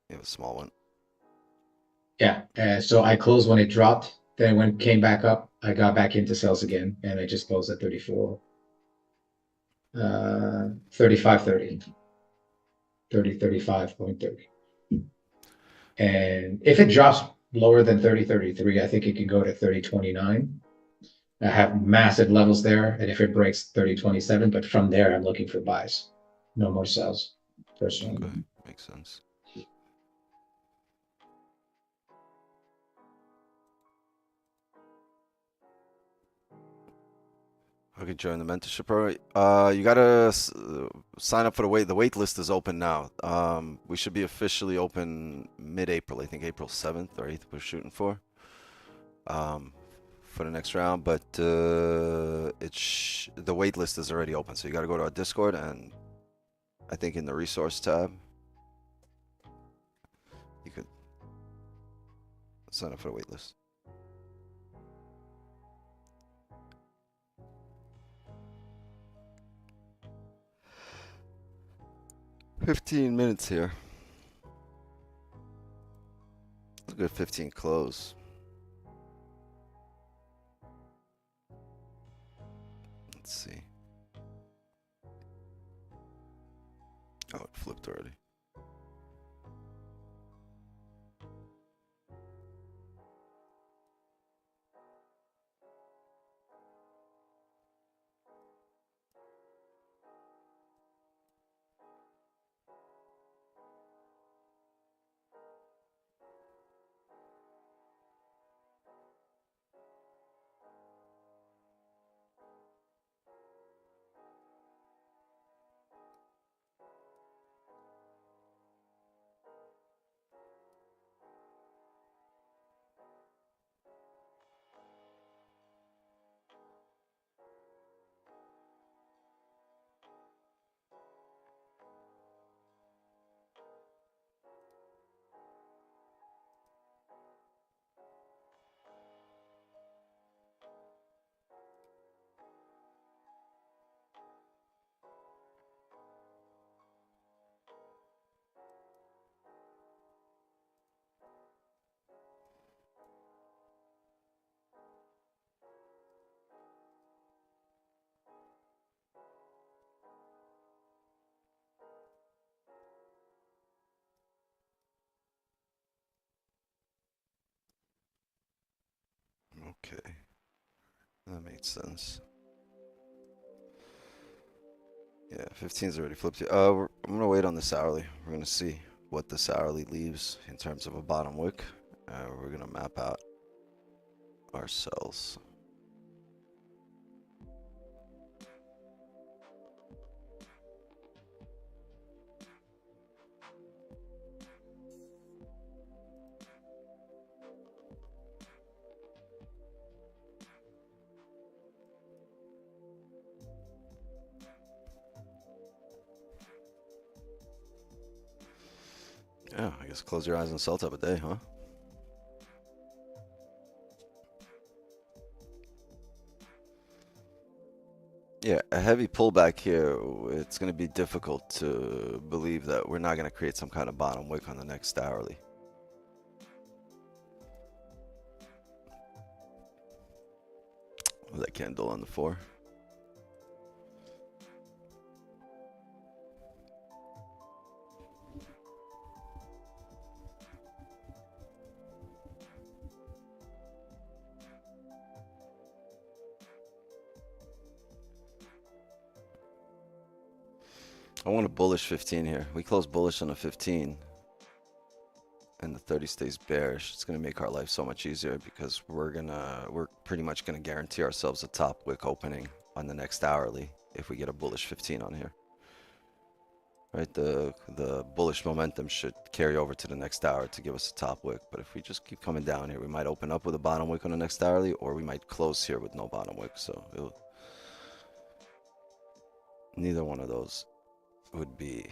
You have a small one. yeah. So I closed when it dropped. Then when it came back up, I got back into sales again, and I just closed at 34, 35.30, 35.30. And if it drops lower than 30.33, I think it can go to 30.29. I have massive levels there, and if it breaks 30.27, but from there, I'm looking for buys. No more sells, personally. Okay, makes sense. Okay, join the mentorship program. You gotta sign up for the wait list is open now. We should be officially open mid-April. I think April 7th or 8th we're shooting for the next round. But the wait list is already open, so you gotta go to our Discord, and I think in the resource tab you could sign up for the wait list. $15 minutes here. That's a good 15 close. Let's see. Oh, it flipped already. That makes sense. Yeah, 15's already flipped. I'm gonna wait on this hourly. We're gonna see what this hourly leaves in terms of a bottom wick. We're gonna map out our sells. Yeah, I guess close your eyes and sell type of day, huh? Yeah, a heavy pullback here. It's going to be difficult to believe that we're not going to create some kind of bottom wick on the next hourly. That candle on the 4. I want a bullish 15 here. We close bullish on a 15 and the 30 stays bearish. It's going to make our life so much easier because we're pretty much going to guarantee ourselves a top wick opening on the next hourly if we get a bullish 15 on here. Right, the bullish momentum should carry over to the next hour to give us a top wick. But if we just keep coming down here, we might open up with a bottom wick on the next hourly, or we might close here with no bottom wick. So neither one of those would be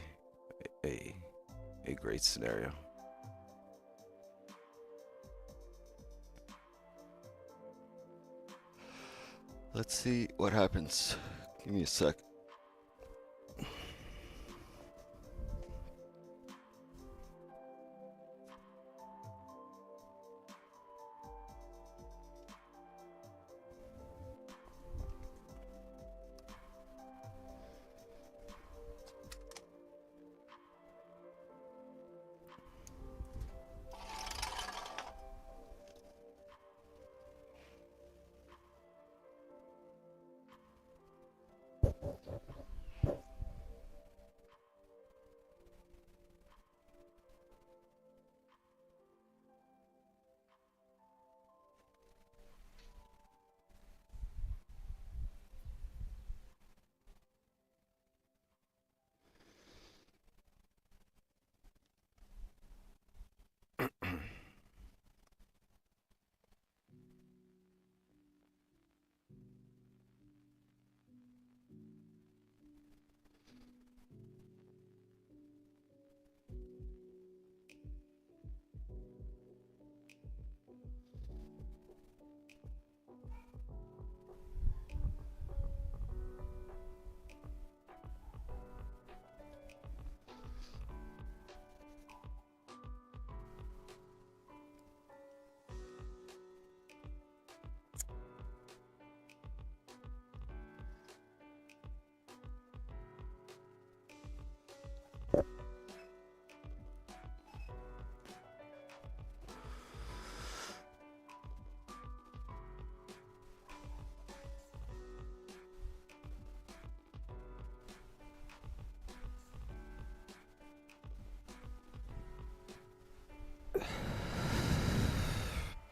a great scenario. Let's see what happens. Give me a sec.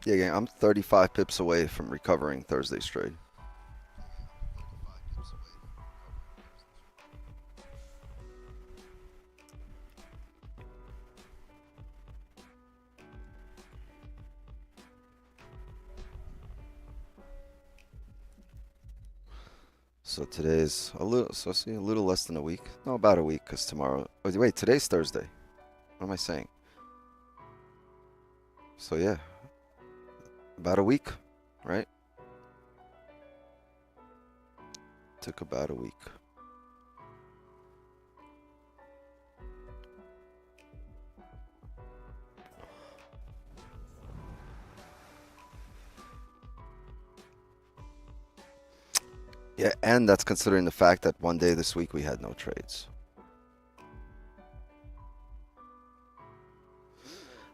Yeah, gang, I'm 35 pips away from recovering Thursday's trade. So today's a little less than a week. No, about a week, because tomorrow. Oh, wait, today's Thursday. What am I saying? So yeah, about a week, right? Took about a week. Yeah, and that's considering the fact that one day this week we had no trades.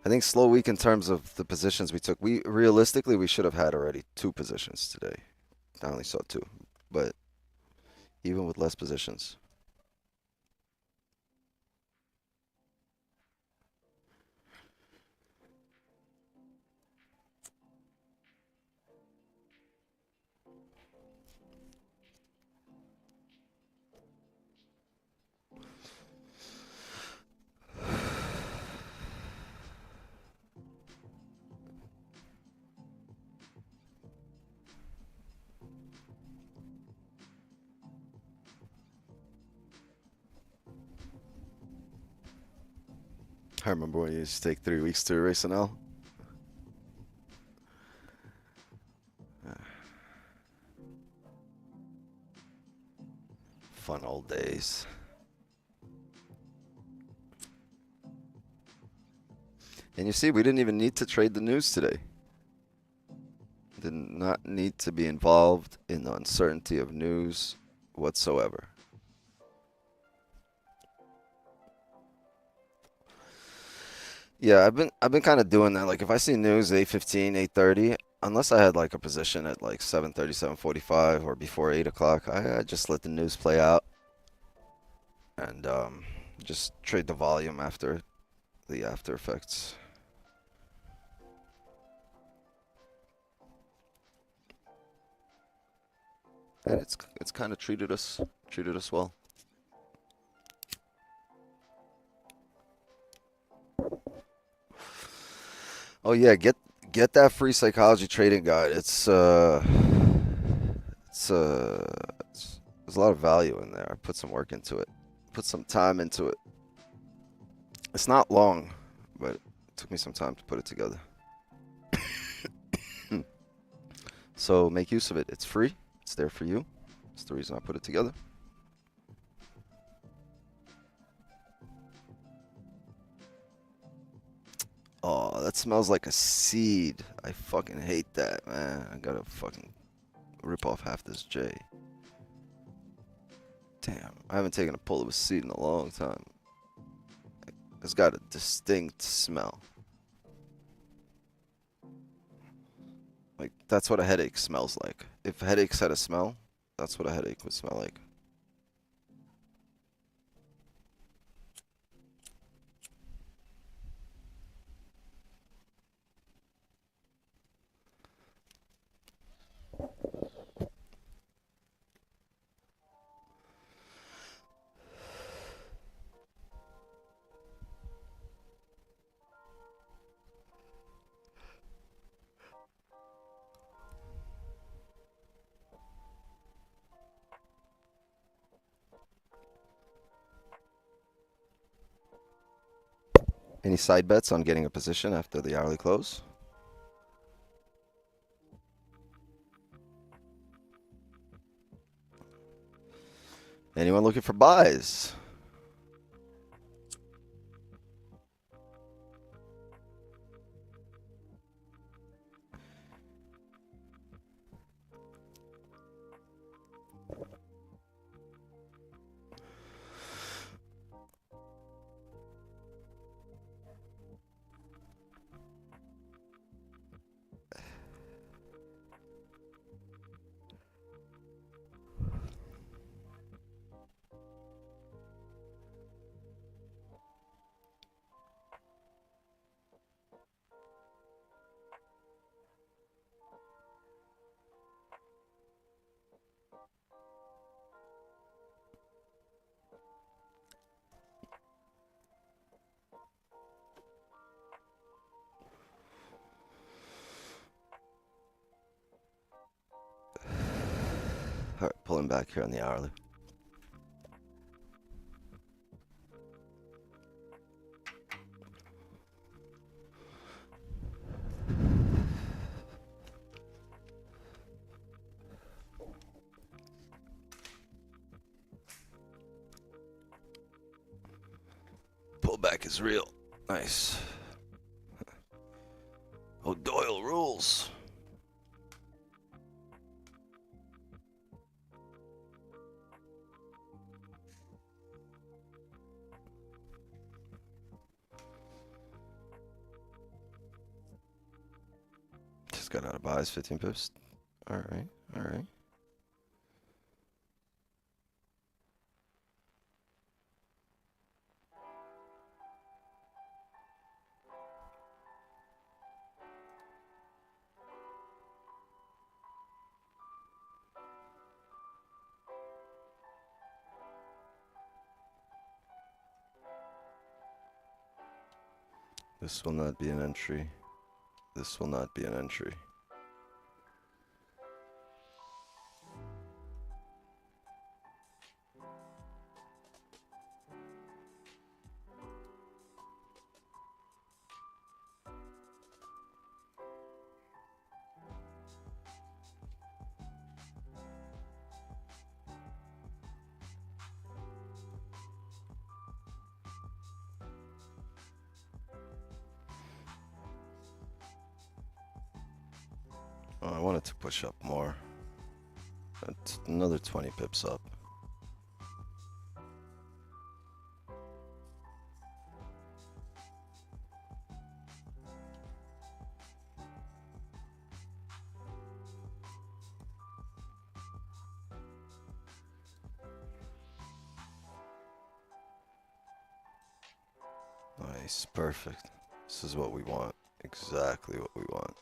I think slow week in terms of the positions we took. Realistically, we should have had already 2 positions today. I only saw 2, but even with less positions. I remember when you used to take 3 weeks to erase an L. Fun old days. And you see, we didn't even need to trade the news today. Did not need to be involved in the uncertainty of news whatsoever. Yeah, I've been kind of doing that. Like if I see news 8:15, 8:30, unless I had like a position at like 7:30, 7:45 or before 8 o'clock, I just let the news play out and just trade the volume after the after effects. And it's kind of treated us well. Oh yeah, get that free psychology trading guide. There's a lot of value in there. I put some work into it. Put some time into it. It's not long, but it took me some time to put it together. So make use of it. It's free. It's there for you. That's the reason I put it together. Oh, that smells like a seed. I fucking hate that, man. I gotta fucking rip off half this J. Damn, I haven't taken a pull of a seed in a long time. It's got a distinct smell. Like, that's what a headache smells like. If headaches had a smell, that's what a headache would smell like. Any side bets on getting a position after the hourly close? Anyone looking for buys? All right, pulling back here on the hourly. Pullback is real. Nice. Oh, Doyle rules. Just got out of buys, 15 pips. All right, all right. This will not be an entry. This will not be an entry. Oh, I wanted to push up more. That's another 20 pips up. Nice, perfect. This is what we want. Exactly what we want.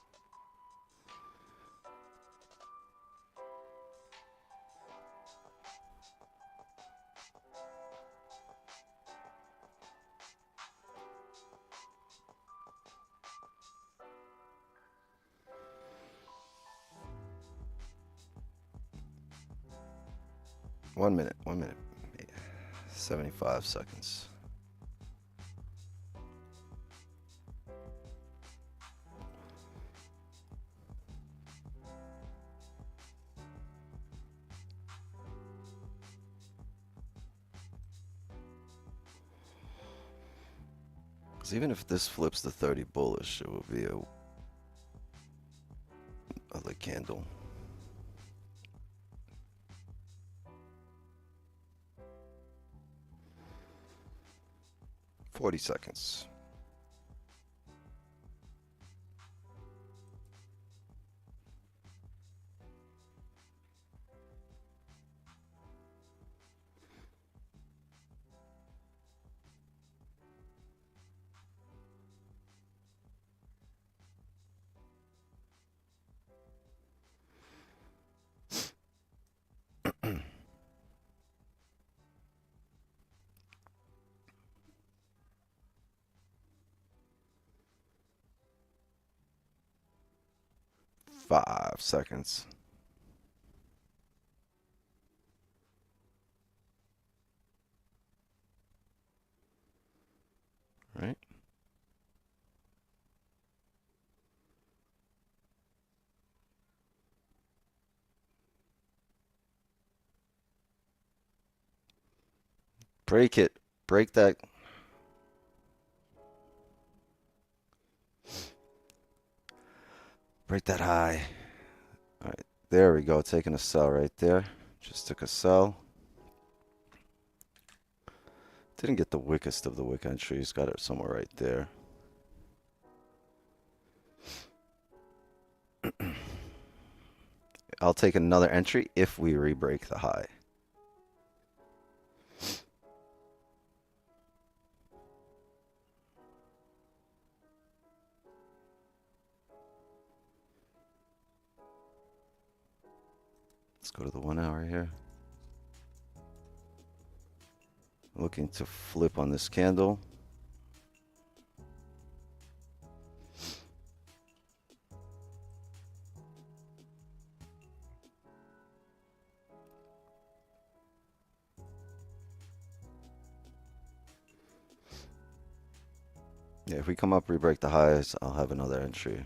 One minute. 75 seconds. Because even if this flips the 30 bullish, it will be a other candle. $40 seconds. Five seconds. Right? Break it. Break that. Break that high. All right. There we go. Taking a sell right there. Just took a sell. Didn't get the wickedest of the wick entries. Got it somewhere right there. I'll take another entry if we re-break the high. Let's go to the 1 hour here. Looking to flip on this candle. Yeah, if we come up, re-break the highs, I'll have another entry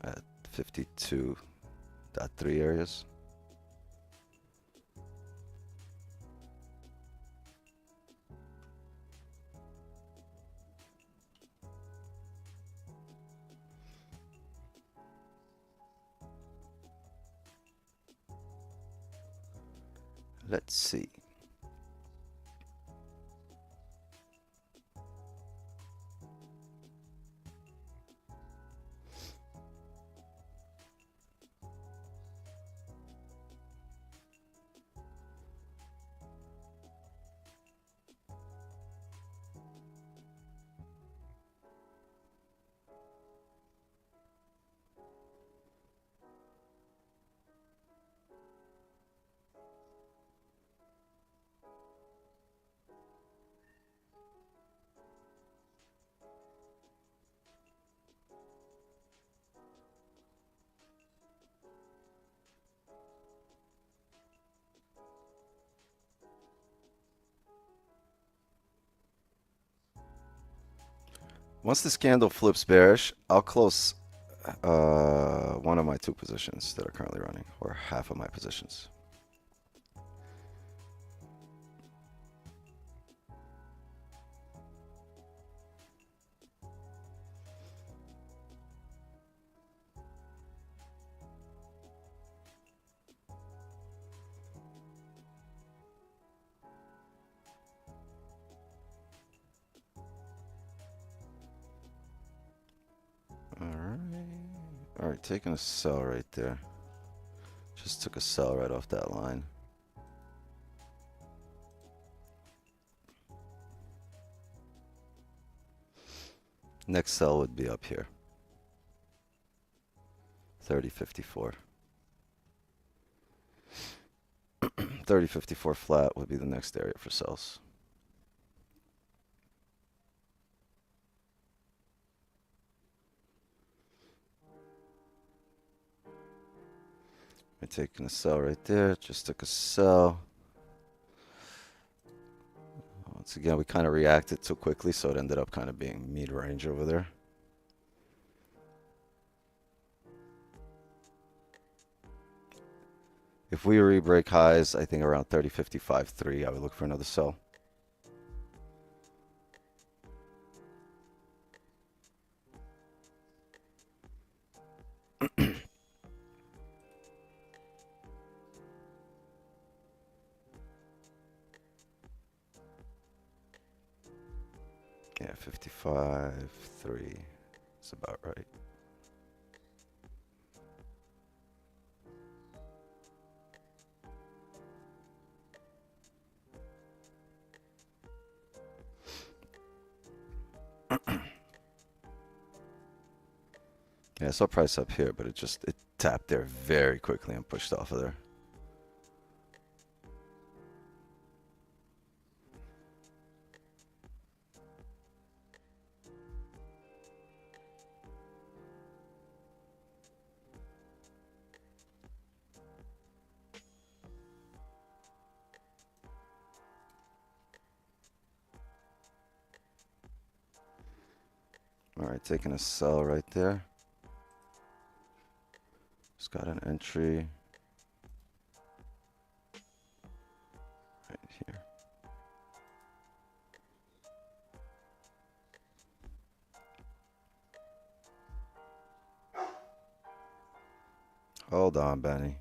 at 52.3 areas. Let's see. Once this candle flips bearish, I'll close one of my 2 positions that are currently running, or half of my positions. All right, taking a sell right there. Just took a sell right off that line. Next sell would be up here. 30.54. 30.54 flat would be the next area for sells. I'm taking a sell right there. Just took a sell. Once again, we kind of reacted too quickly, so it ended up kind of being mid-range over there. If we re-break highs, I think around 30.55.3, I would look for another sell. Yeah, 55.3 is about right. Yeah, I saw price up here, but it tapped there very quickly and pushed off of there. All right, taking a sell right there. Just got an entry right here. Hold on, Benny.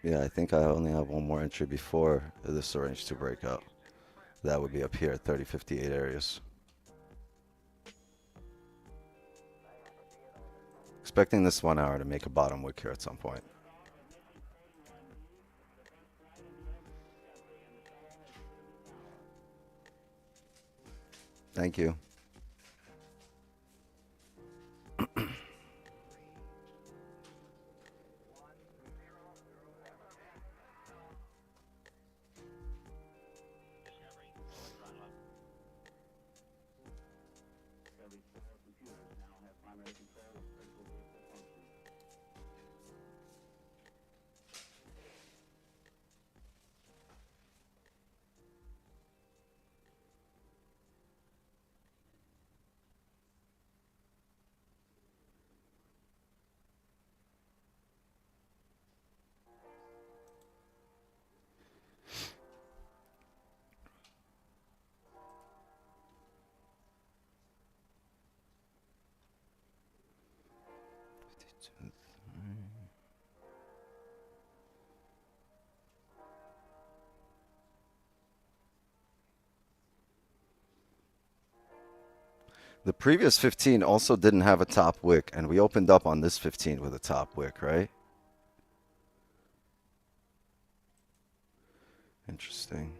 Yeah, I think I only have one more entry before this range to break out. That would be up here at 30.58 areas. Expecting this 1 hour to make a bottom wick here at some point. Thank you. The previous 15 also didn't have a top wick, and we opened up on this 15 with a top wick, right? Interesting.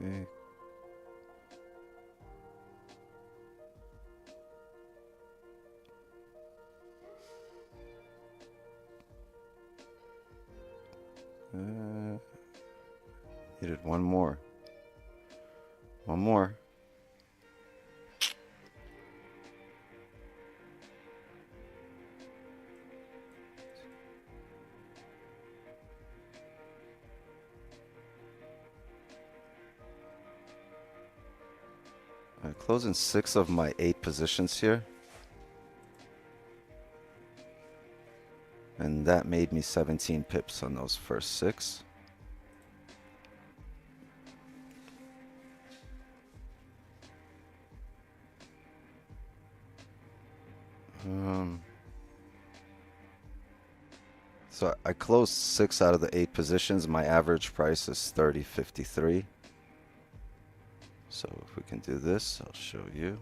Okay. Needed one more. One more. Closing 6 of my 8 positions here. And that made me 17 pips on those first 6. So I closed 6 out of the 8 positions. My average price is 30.53. So if we can do this, I'll show you.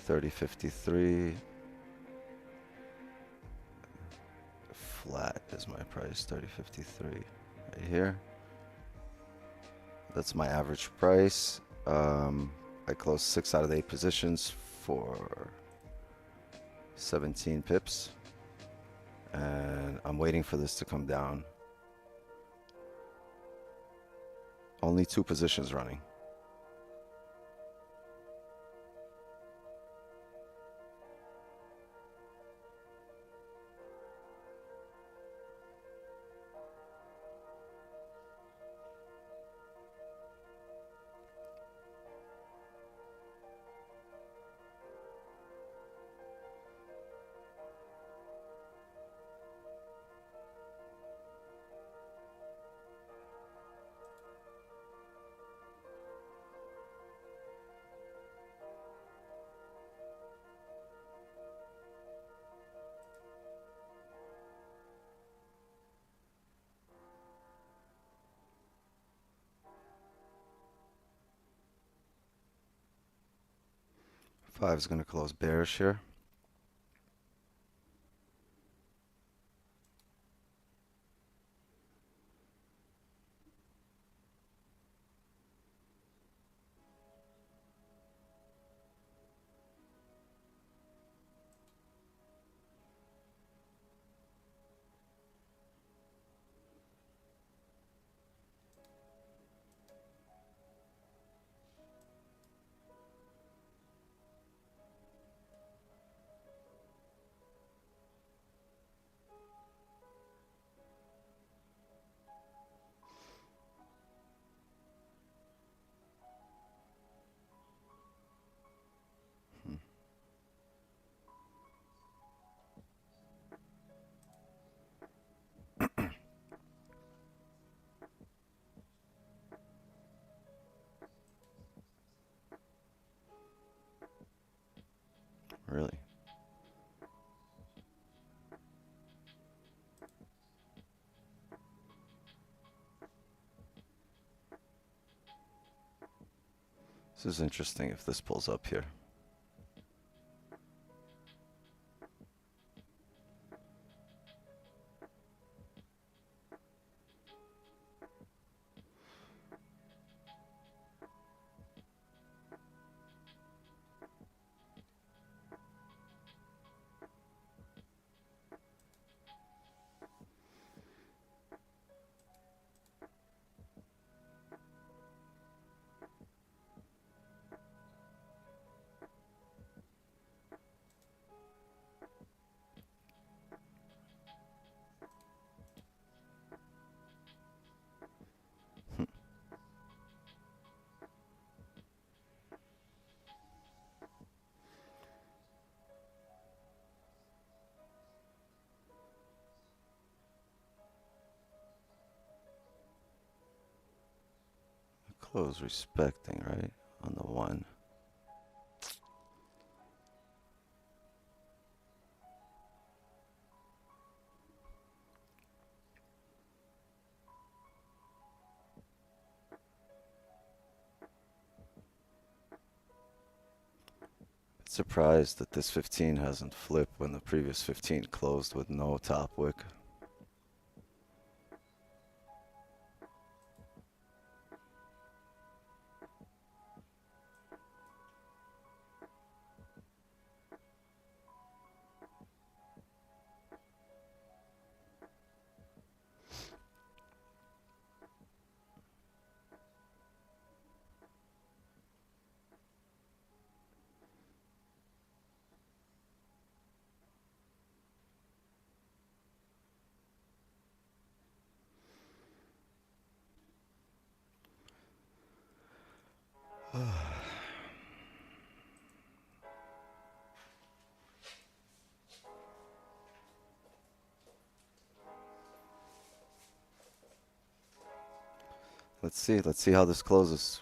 30.53. Flat is my price, 30.53 right here. That's my average price. I closed 6 out of the 8 positions for 17 pips. And I'm waiting for this to come down. Only 2 positions running. Five is going to close bearish here. Really? This is interesting if this pulls up here. Close respecting, right? On the 1. Surprised that this 15 hasn't flipped when the previous 15 closed with no top wick. Let's see how this closes.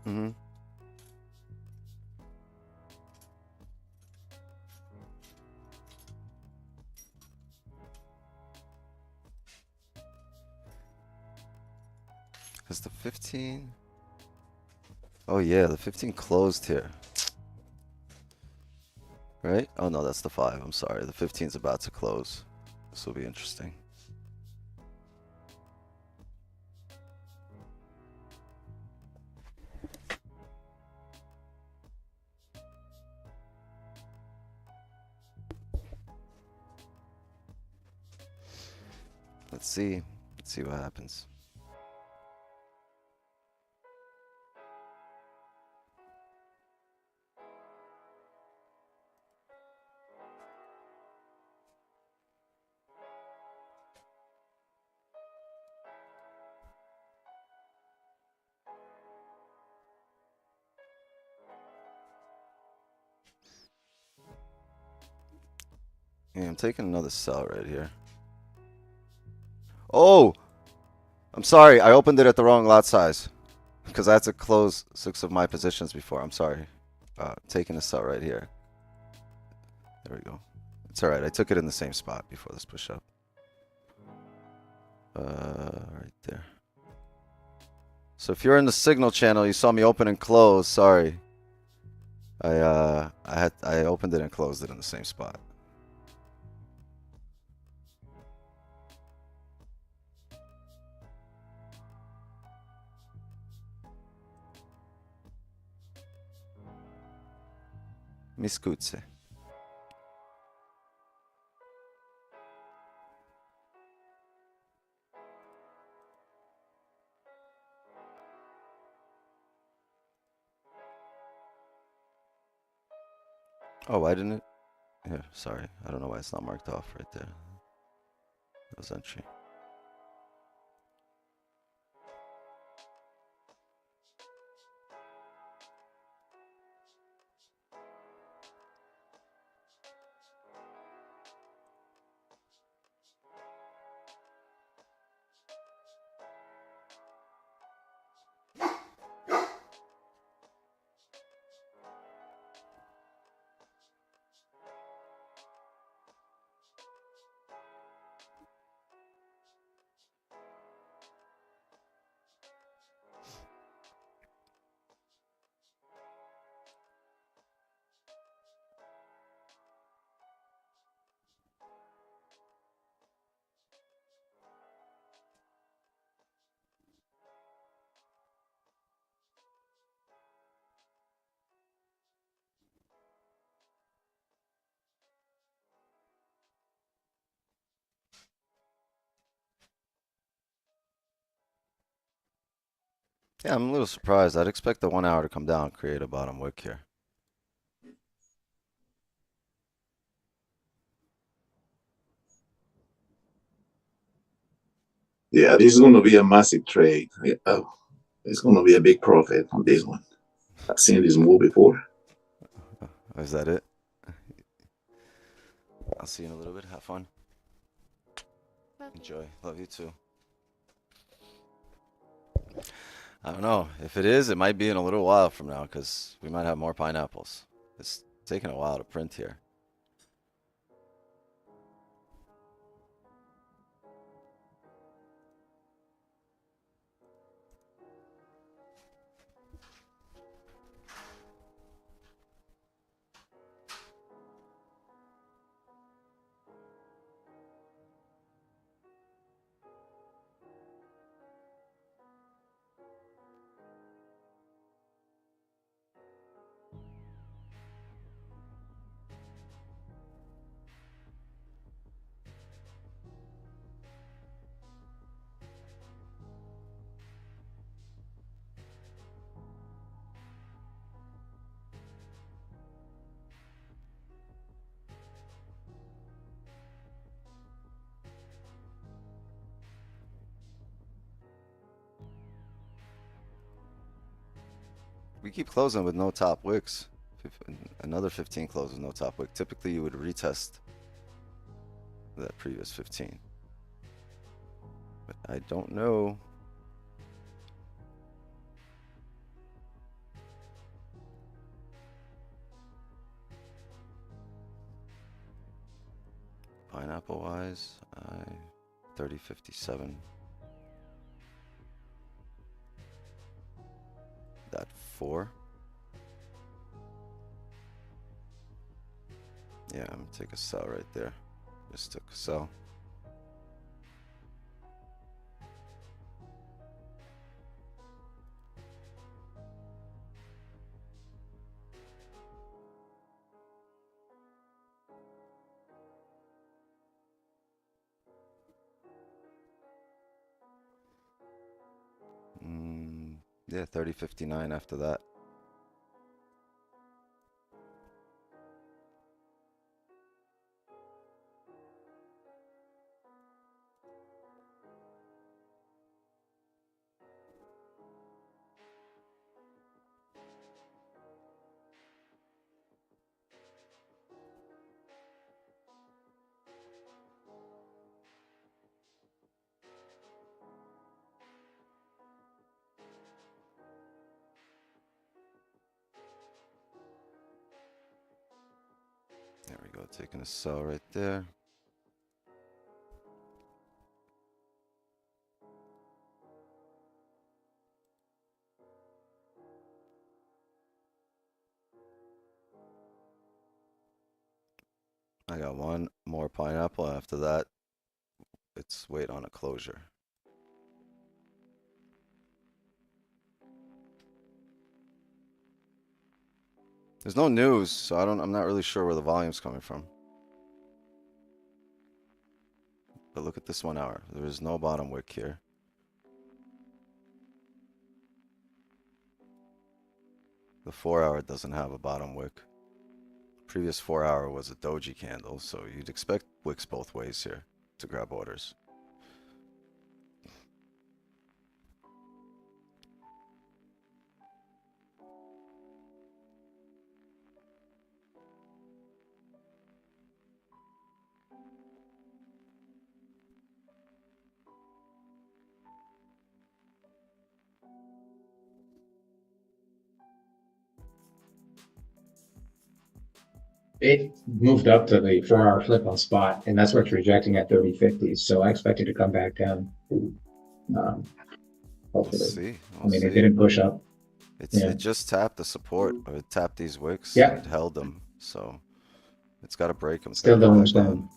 Mm-hmm. Is the 15? Oh yeah, the 15 closed here. Right? Oh no, that's the 5. I'm sorry. The 15 is about to close. This will be interesting. Let's see. Let's see what happens. Yeah, I'm taking another sell right here. Oh! I'm sorry, I opened it at the wrong lot size. Because I had to close 6 of my positions before. I'm sorry. Taking a sell right here. There we go. It's alright, I took it in the same spot before this push up. Right there. So if you're in the signal channel, you saw me open and close. Sorry. I opened it and closed it in the same spot. Mi scusi. Oh, why didn't it? Here, sorry. I don't know why it's not marked off right there. That was entry. Yeah, I'm a little surprised. I'd expect the 1 hour to come down, create a bottom wick here. Yeah, this is going to be a massive trade. It's going to be a big profit on this one. I've seen this move before. Oh, is that it? I'll see you in a little bit. Have fun. Enjoy. Love you too. I don't know. If it is, it might be in a little while from now because we might have more pineapples. It's taking a while to print here. We keep closing with no top wicks. Another 15 closes, no top wick. Typically, you would retest that previous 15. But I don't know. Pineapple wise, 30.57. That 4. Yeah, I'm gonna take a sell right there. Just took a sell. Yeah, 30.59 after that. There we go, taking a sell right there. I got one more pineapple. After that, it's wait on a closure. There's no news, so I'm not really sure where the volume's coming from. But look at this 1 hour. There is no bottom wick here. The 4 hour doesn't have a bottom wick. Previous 4 hour was a doji candle, so you'd expect wicks both ways here to grab orders. It moved up to the 4-hour flip on spot, and that's what's rejecting at 30.50. So I expect it to come back down. Hopefully. We'll see. I mean, it didn't push up. It just tapped the support, or it tapped these wicks. Yeah. It held them, so it's got to break them. Still don't understand.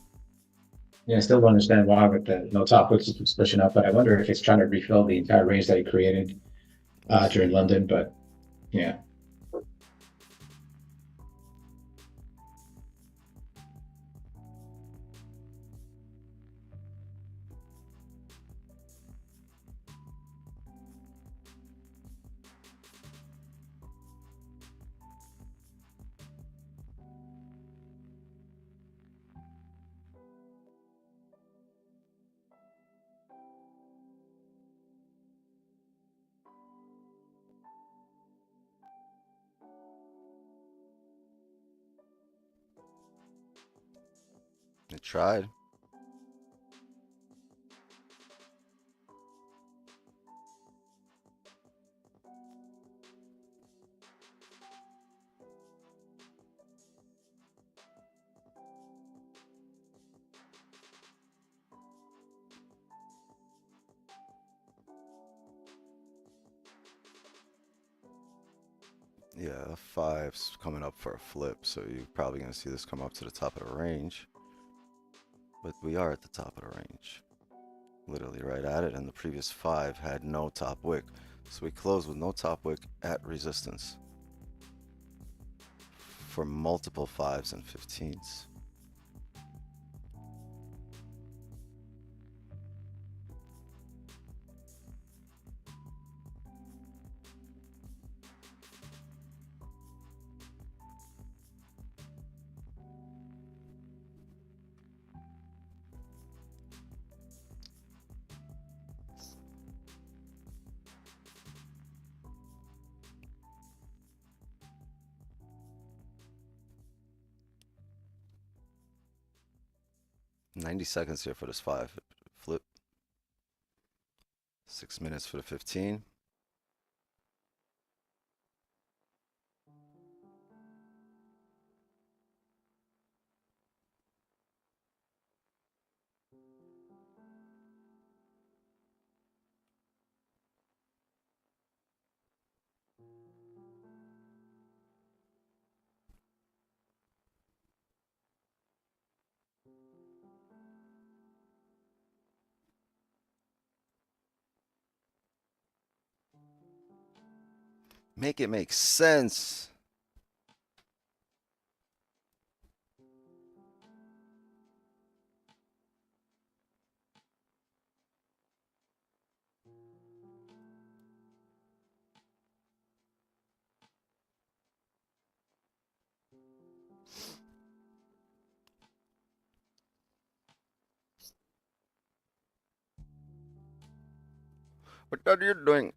Yeah, I still don't understand why with the no top wicks it keeps pushing up, but I wonder if it's trying to refill the entire range that it created during London. But yeah. It tried. Yeah, 5's coming up for a flip, so you're probably going to see this come up to the top of the range. But we are at the top of the range. Literally right at it, and the previous 5 had no top wick. So we closed with no top wick at resistance for multiple 5s and 15s. 90 seconds here for this 5 flip. 6 minutes for the 15. Make it make sense. What are you doing?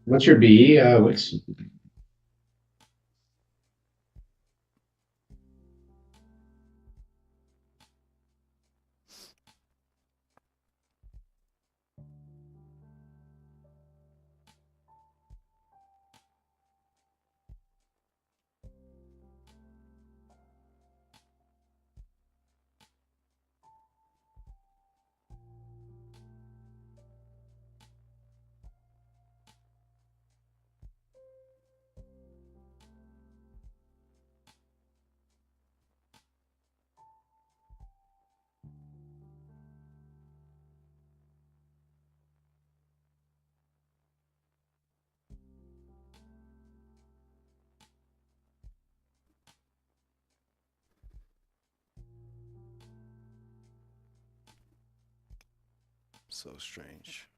What's your BE? What's So strange.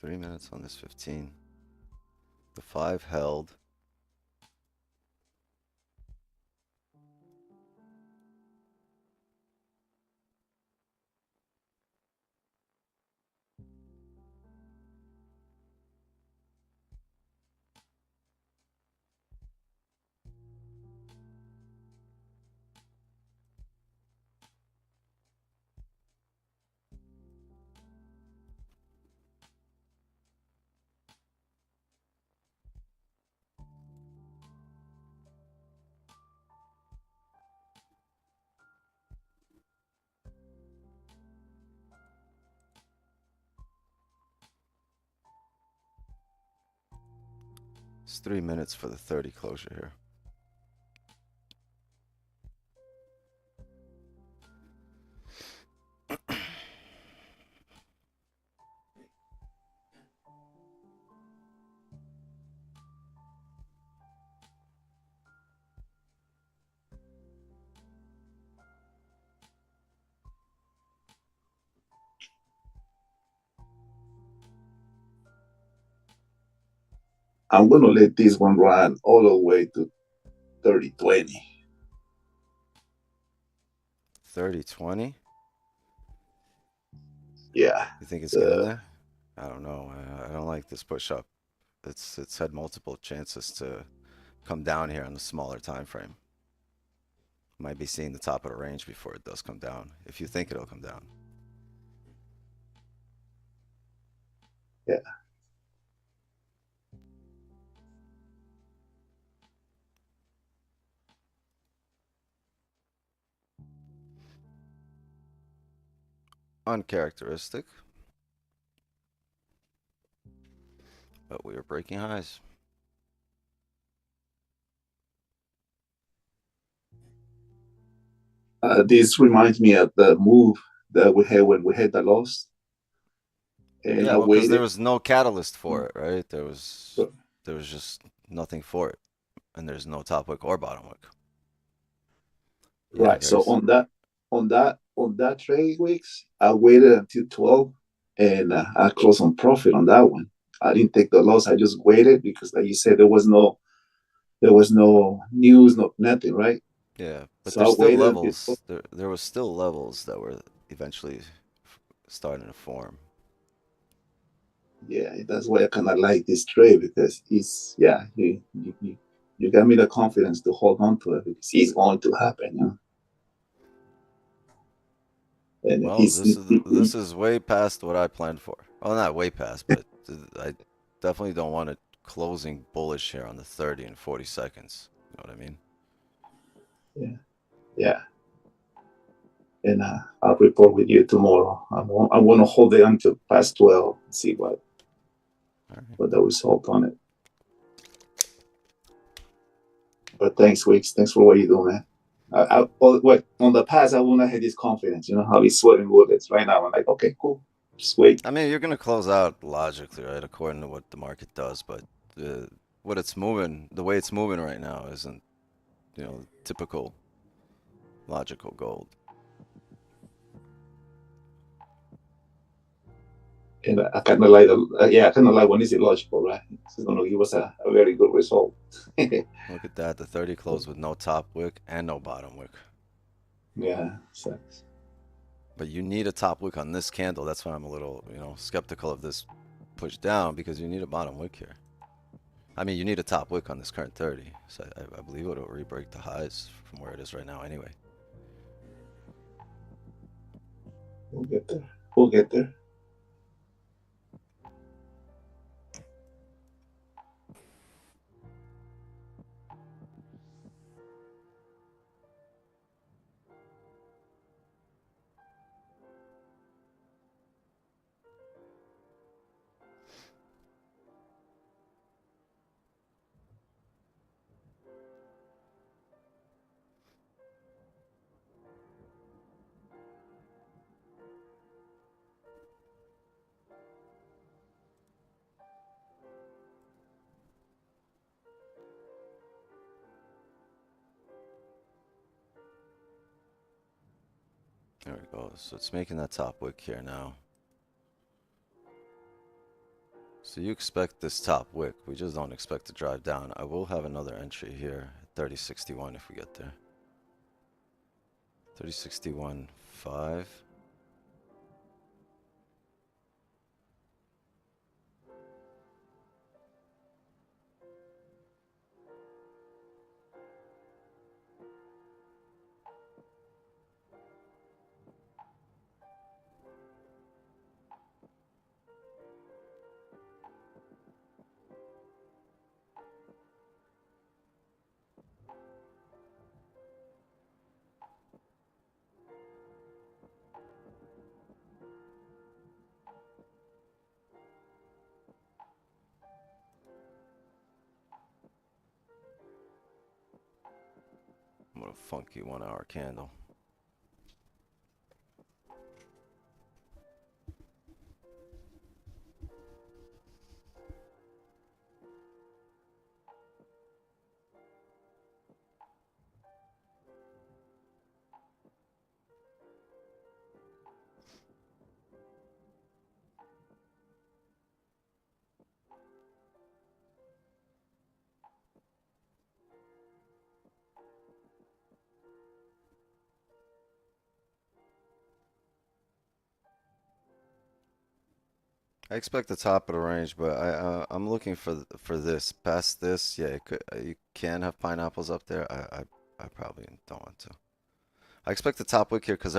3 minutes on this 15. The 5 held. It's 3 minutes for the 30 closure here. I'm gonna let this one run all the way to 30-20. 30-20? Yeah. You think it's getting there? I don't know. I don't like this push up. It's had multiple chances to come down here on the smaller time frame. Might be seeing the top of the range before it does come down, if you think it'll come down. Yeah. Uncharacteristic. But we are breaking highs. This reminds me of the move that we had when we had the loss. And Yeah, I well, because waited. there was no catalyst for it, right? There was there was just nothing for it, and there's no top wick or bottom wick. Yeah, Right. So very on that trade weeks, I waited until 12 and I closed on profit on that one. I didn't take the loss. I just waited because, like you said, there was no news, no nothing, right? yeah, but So I there's still waited until levels. There was still levels that were eventually starting to form. yeah, that's why I kind of like this trade because it's yeah, you got me the confidence to hold on to it because it's going to happen, you know. And Well, he's this is way past what I planned for. Well, not way past, but I definitely don't want it closing bullish here on the 30 and 40 seconds. You know what I mean? yeah, yeah. And I'll report with you tomorrow. I want to hold it until past 12 and see All right. what the result on it. But thanks, Weeks. Thanks for what you do, man. On the past, I wouldn't have had this confidence. You know how he's sweating bullets. Right now, I'm like, okay, cool. Just wait. I mean, you're gonna close out logically, right, according to what the market does, but what it's moving, the way it's moving right now, isn't, typical logical gold. And I kind of like, I kind of like when it's illogical, right? It's going to give us a very good result. Look at that, the 30 closed with no top wick and no bottom wick. Yeah, so, But you need a top wick on this candle. That's why I'm a little, skeptical of this push down, because you need a bottom wick here. I mean, you need a top wick on this current 30. So I believe it'll re-break the highs from where it is right now anyway. we'll get there. We'll get there. There we go. So it's making that top wick here now. So you expect this top wick. We just don't expect to drive down. I will have another entry here at 3061 if we get there. 3061.5. What a funky 1 hour candle. I expect the top of the range, but I'm looking for this. Past this, yeah, you can have pineapples up there. I probably don't want to. I expect the top wick here because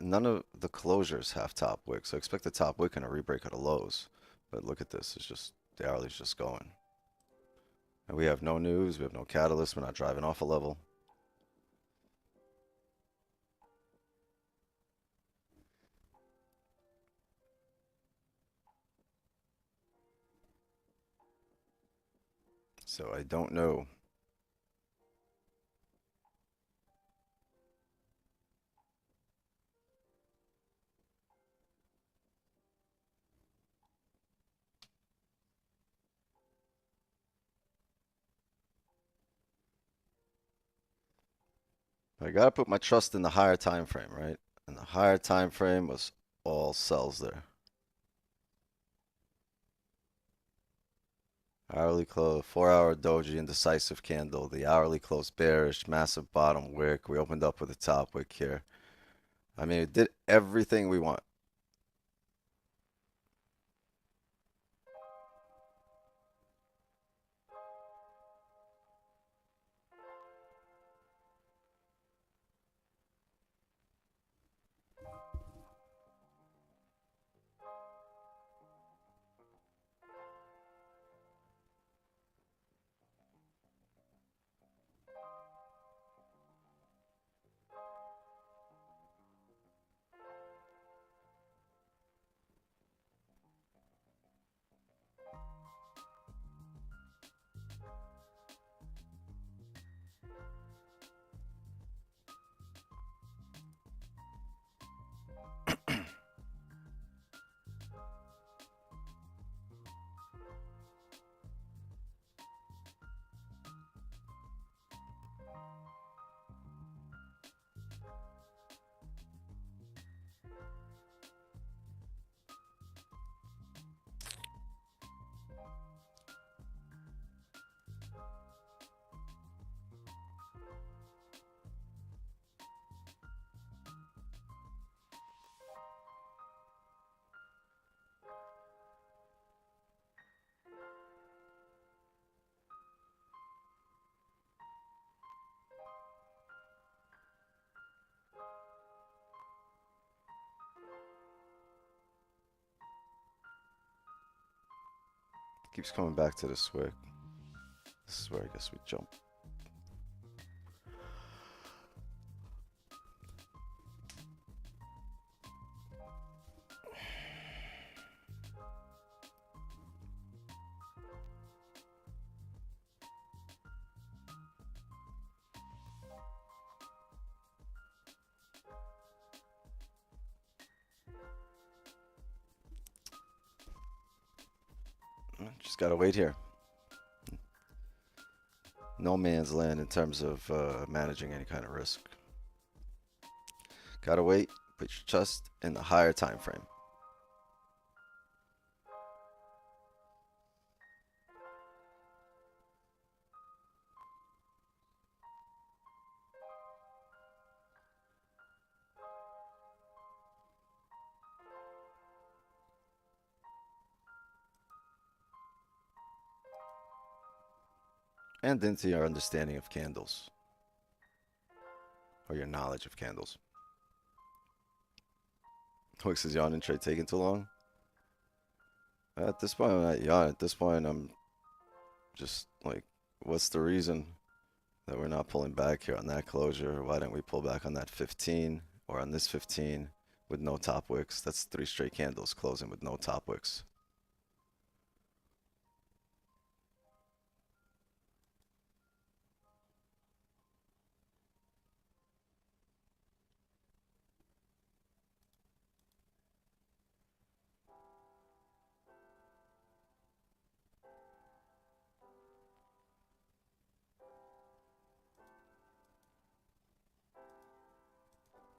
none of the closures have top wick. So I expect the top wick and a rebreak of the lows. But look at this. It's just, the hourly's just going. And we have no news. We have no catalyst. We're not driving off a level. So I don't know. I gotta put my trust in the higher time frame, right? And the higher time frame was all sells there. Hourly close, 4-hour doji, indecisive candle. The hourly close bearish, massive bottom wick. We opened up with a top wick here. I mean, it did everything we want. Keeps coming back to this wick. This is where I guess we jump. Just gotta wait here. No man's land in terms of managing any kind of risk. Gotta wait. Put your trust in the higher time frame. And into your understanding of candles. Or your knowledge of candles. Twix is yawning trade taking too long? At this point, I'm not yawning. At this point, I'm just like, what's the reason that we're not pulling back here on that closure? Why don't we pull back on that 15 or on this 15 with no top wicks? That's 3 straight candles closing with no top wicks.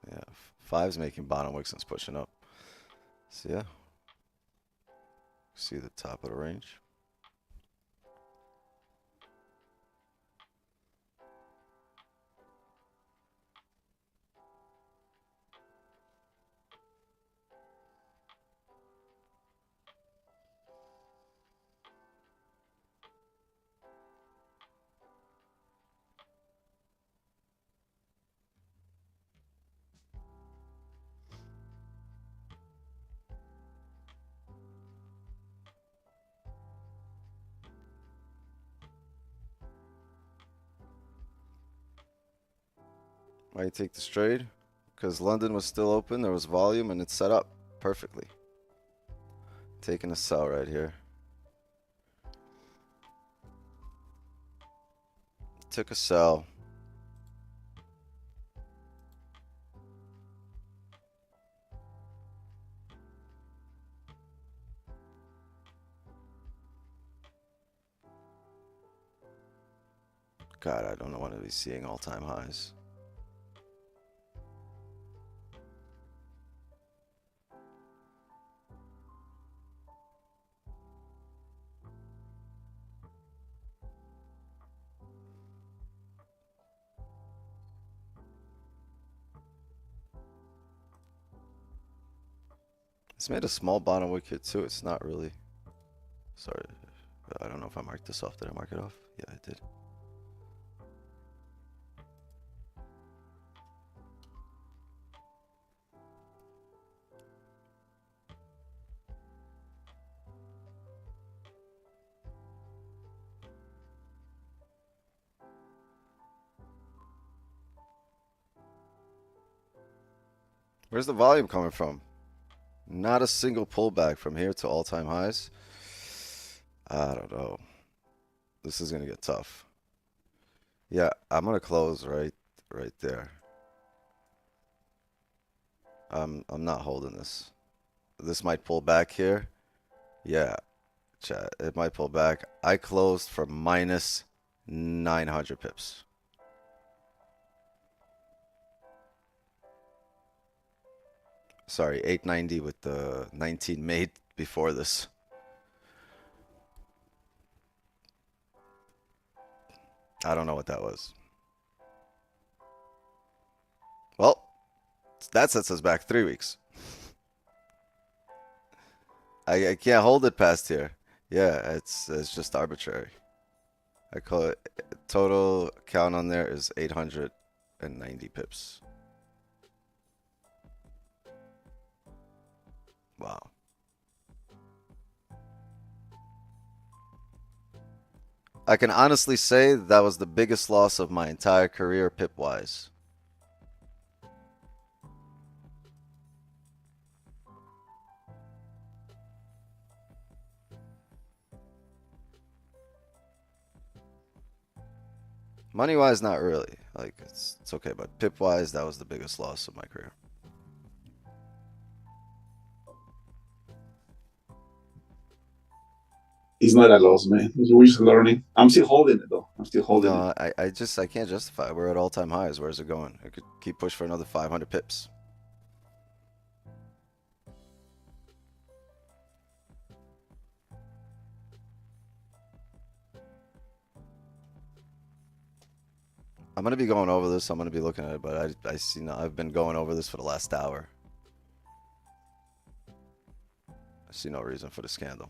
Yeah, 5's making bottom wicks and it's pushing up. So yeah, see the top of the range. Why you take this trade? Because London was still open, there was volume, and it's set up perfectly. Taking a sell right here. Took a sell. God, I don't want to be seeing all-time highs. It's made a small bottom wick too. It's not really. Sorry, I don't know if I marked this off. Did I mark it off? Yeah, I did. Where's the volume coming from? Not a single pullback from here to all-time highs. I don't know. This is gonna get tough. Yeah, I'm gonna close right there. I'm not holding this. This might pull back here. Yeah, chat. It might pull back. I closed for minus 900 pips. Sorry, 890 with the 19 made before this. I don't know what that was. Well, that sets us back 3 weeks. I can't hold it past here. Yeah, it's just arbitrary. I call it total count on there is 890 pips. Wow. I can honestly say that was the biggest loss of my entire career pip-wise. Money-wise, not really. Like, it's okay, but pip-wise, that was the biggest loss of my career. It's not a loss, man. We're just learning. I'm still holding it though. I'm still holding it. No, I can't justify it. We're at all-time highs. Where's it going? I could keep push for another 500 pips. I'm gonna be going over this. I'm gonna be looking at it, but I see now I've been going over this for the last hour. I see no reason for the scandal.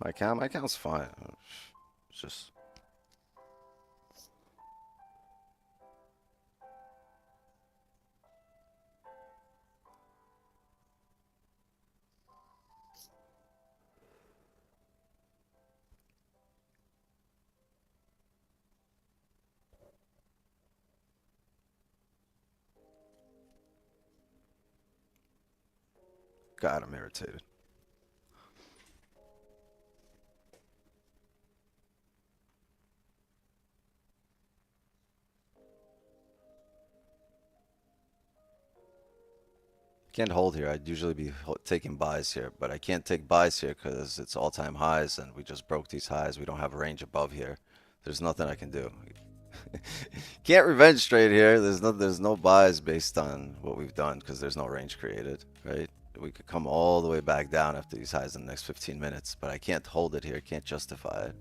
My account's fine. It's just God, I'm irritated. Can't hold here. I'd usually be taking buys here, but I can't take buys here because it's all-time highs and we just broke these highs. We don't have a range above here. There's nothing I can do. Can't revenge trade here. There's no buys based on what we've done because there's no range created, right? We could come all the way back down after these highs in the next 15 minutes, but I can't hold it here. Can't justify it.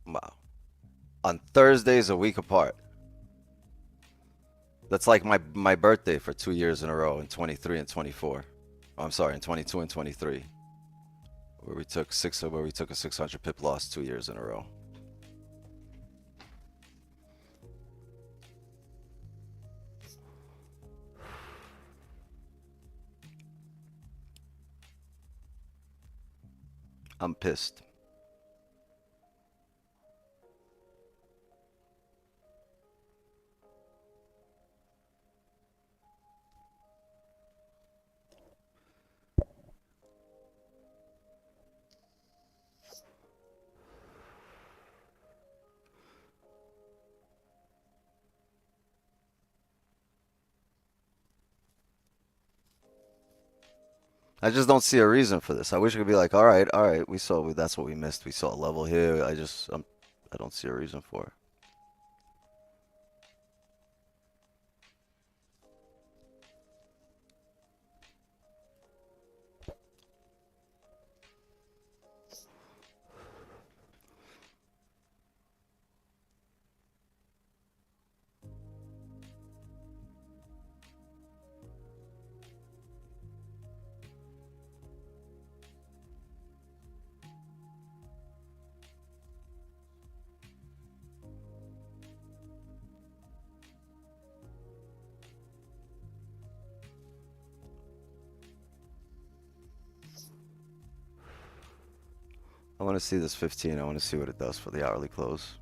Wow. On Thursdays a week apart. That's like my birthday for 2 years in a row in 23 and 24. Oh, I'm sorry, in 22 and 23. Where we took a 600 pip loss 2 years in a row. I'm pissed. I just don't see a reason for this. I wish it could be like, all right, we saw that's what we missed. We saw a level here. I don't see a reason for it. I want to see this 15. I want to see what it does for the hourly close.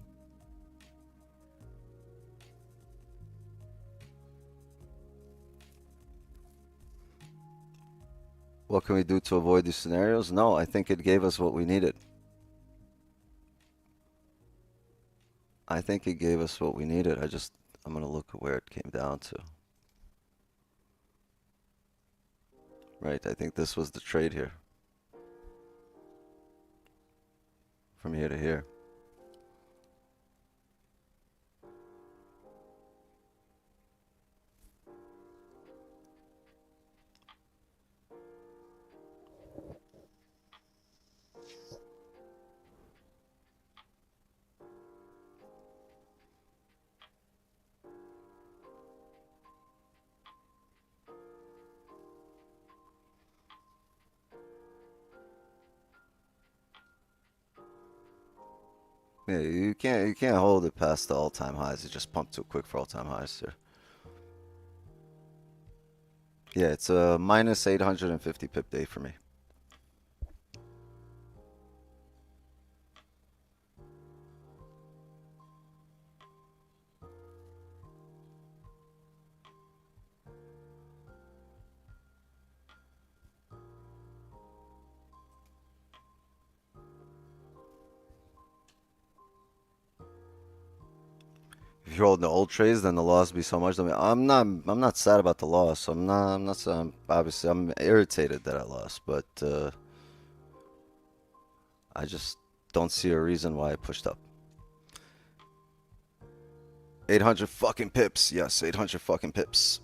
What can we do to avoid these scenarios? No, I think it gave us what we needed. I think it gave us what we needed. I'm going to look at where it came down to. Right, I think this was the trade here. From here to here. Yeah, you can't hold it past the all-time highs. It just pumped too quick for all-time highs here. Yeah, it's a minus 850 pip day for me. If you're holding the old trades, then the loss would be so much. I mean, I'm not sad about the loss. I'm not obviously I'm irritated that I lost, but I just don't see a reason why I pushed up. 800 fucking pips. Yes, 800 fucking pips.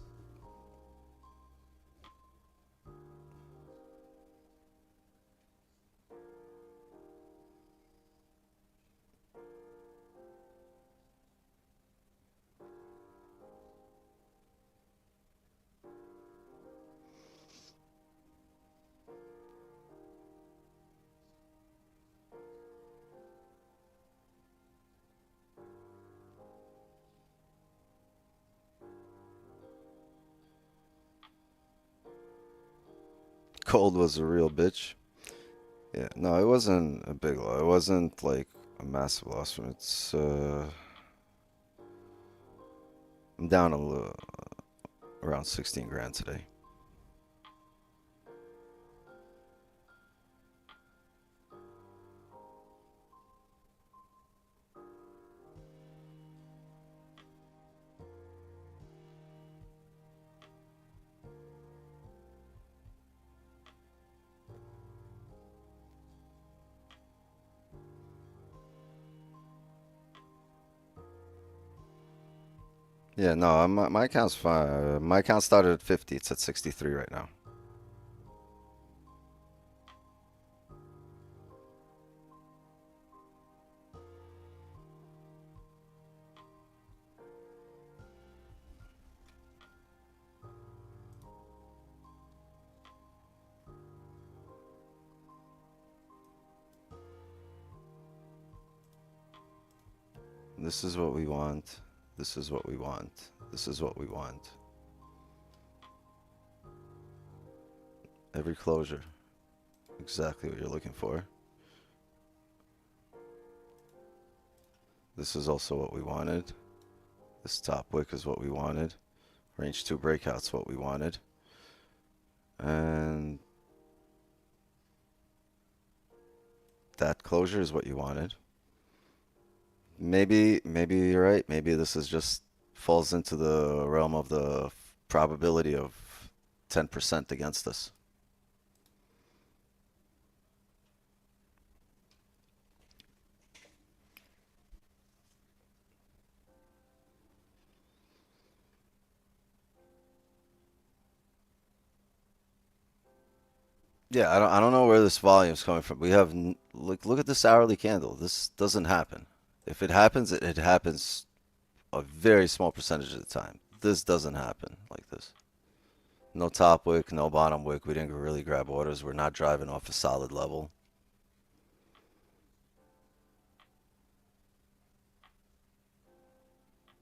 Cold was a real bitch. Yeah, no, it wasn't a big loss. It wasn't like a massive loss. It's I'm down a little, around 16 grand today. Yeah, no, my account's fine. My account started at 50. It's at 63 right now. This is what we want. This is what we want. This is what we want. Every closure. Exactly what you're looking for. This is also what we wanted. This top wick is what we wanted. Range 2 breakout's what we wanted. And that closure is what you wanted. Maybe you're right. Maybe this is just falls into the realm of the probability of 10% against us. Yeah, I don't know where this volume is coming from. We have look at this hourly candle. This doesn't happen. If it happens, it happens a very small percentage of the time. This doesn't happen like this. No top wick, no bottom wick. We didn't really grab orders. We're not driving off a solid level.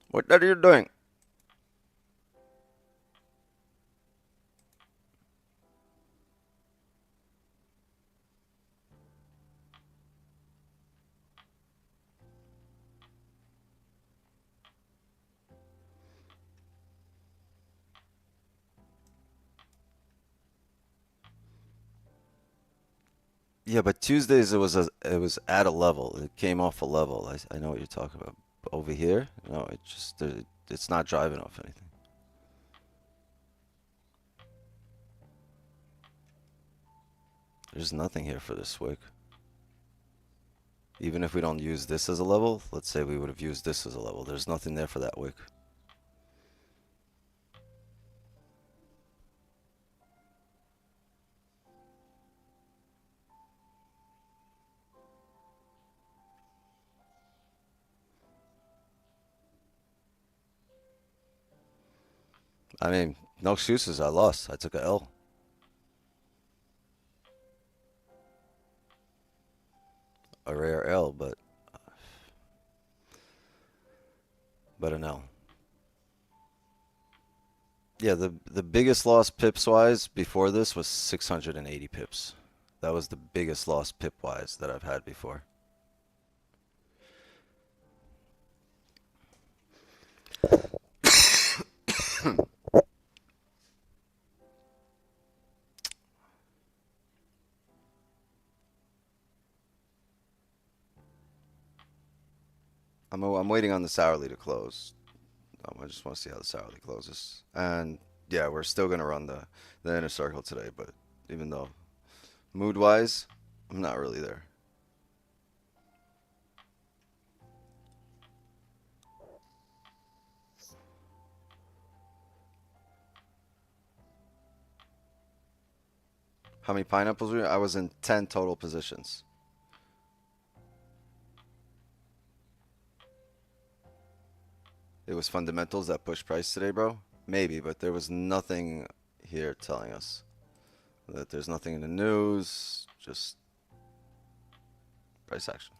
What are you doing? Yeah, but Tuesdays it was at a level. It came off a level. I know what you're talking about. But over here, no, it's not driving off anything. There's nothing here for this wick. Even if we don't use this as a level, let's say we would have used this as a level. There's nothing there for that wick. I mean, no excuses. I lost. I took a L. A rare L, but an L. Yeah, the biggest loss pips wise before this was 680 pips. That was the biggest loss pip wise that I've had before. I'm waiting on this hourly to close. I just want to see how this hourly closes. And yeah, we're still gonna run the inner circle today, but even though mood wise, I'm not really there. How many pineapples were you? I was in 10 total positions. It was fundamentals that pushed price today, bro. Maybe, but there was nothing here telling us that there's nothing in the news, just price action.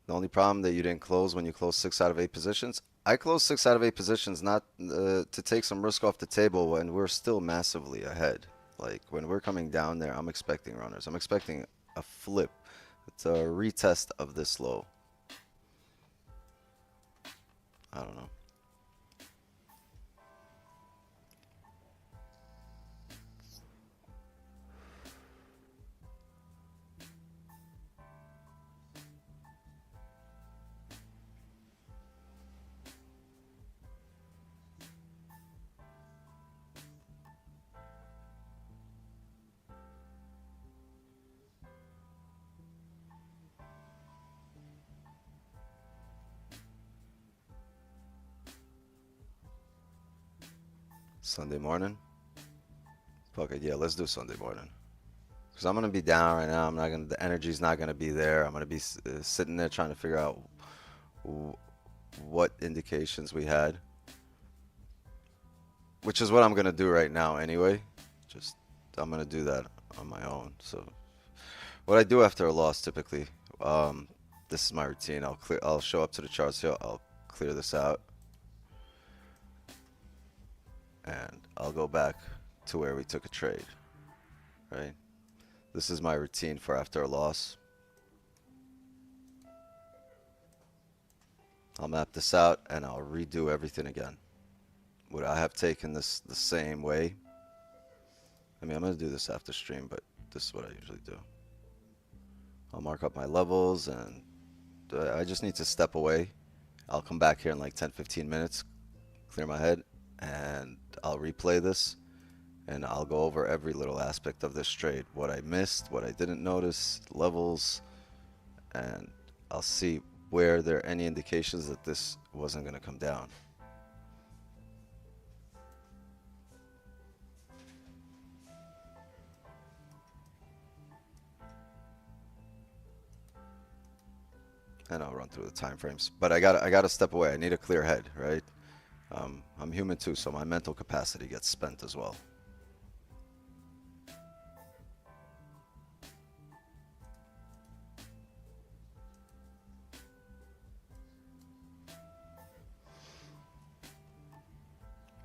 The only problem that you didn't close when you closed 6 out of 8 positions. I closed 6 out of 8 positions not to take some risk off the table when we're still massively ahead. Like when we're coming down there, I'm expecting runners. I'm expecting a flip. It's a retest of this low. I don't know. Sunday morning? Fuck it, yeah, let's do Sunday morning. Because I'm going to be down right now. The energy's not going to be there. I'm going to be sitting there trying to figure out what indications we had. Which is what I'm going to do right now anyway. I'm going to do that on my own. So what I do after a loss typically, this is my routine. I'll show up to the charts here. I'll clear this out. And I'll go back to where we took a trade, right? This is my routine for after a loss. I'll map this out and I'll redo everything again. Would I have taken this the same way? I mean, I'm going to do this after stream, but this is what I usually do. I'll mark up my levels, and I just need to step away. I'll come back here in like 10-15 minutes, clear my head, and I'll replay this, and I'll go over every little aspect of this trade, what I missed, what I didn't notice, levels, and I'll see where there are any indications that this wasn't going to come down. And I'll run through the time frames, but I gotta step away. I need a clear head, right? I'm human too, so my mental capacity gets spent as well.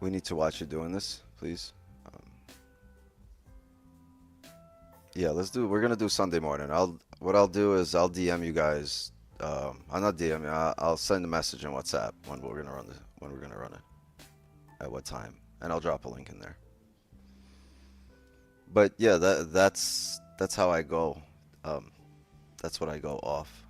We need to watch you doing this, please. Yeah, we're gonna do Sunday morning. What I'll do is I'll DM you guys. I'll not DM you. I'll send a message on WhatsApp when we're gonna run it, at what time, and I'll drop a link in there. But yeah, that's how I go. That's what I go off.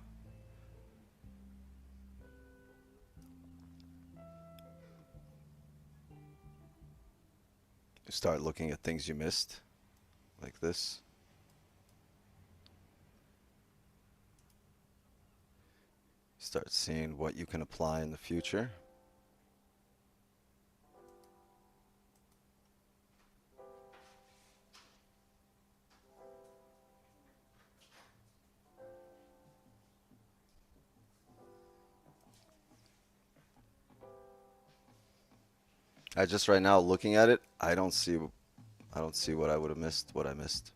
You start looking at things you missed, like this. Start seeing what you can apply in the future. I just right now looking at it, I don't see what I would have missed, what I missed.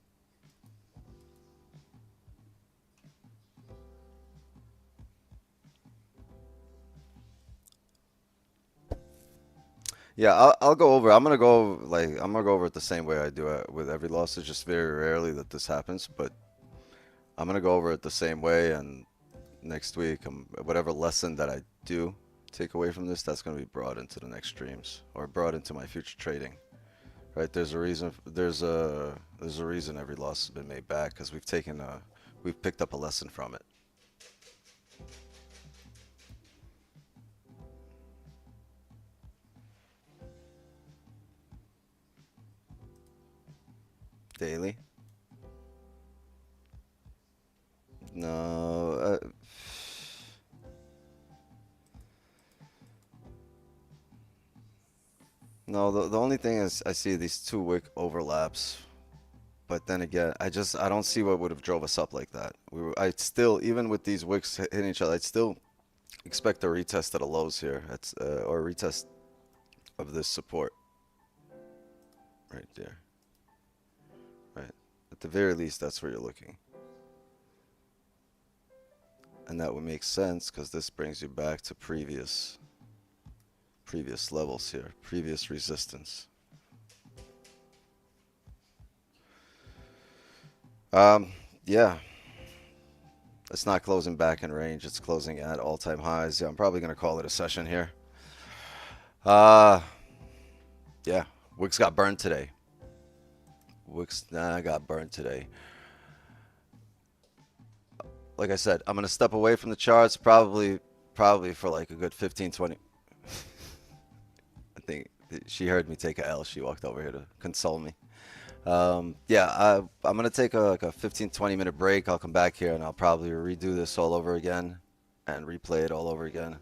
Yeah, I'll go over. I'm gonna go over it the same way I do it with every loss. It's just very rarely that this happens, but I'm gonna go over it the same way. And next week, whatever lesson that I do take away from this, that's gonna be brought into the next streams or brought into my future trading. Right? There's a reason. There's a reason every loss has been made back, because we've picked up a lesson from it. Daily? No. No, the only thing is I see these 2 wick overlaps, but then again, I don't see what would have drove us up like that. I'd still, even with these wicks hitting each other, I'd still expect a retest at a lows here. Or a retest of this support right there. Right, at the very least, that's where you're looking. And that would make sense, because this brings you back to previous levels here, previous resistance. Yeah, it's not closing back in range, it's closing at all-time highs. Yeah, I'm probably gonna call it a session here. Yeah, Wicks got burned today. Got burned today. Like I said, I'm gonna step away from the charts probably for like a good 15-20. I think she heard me take a L. She walked over here to console me. Yeah, I'm gonna take like a 15-20 minute break. I'll come back here and I'll probably redo this all over again and replay it all over again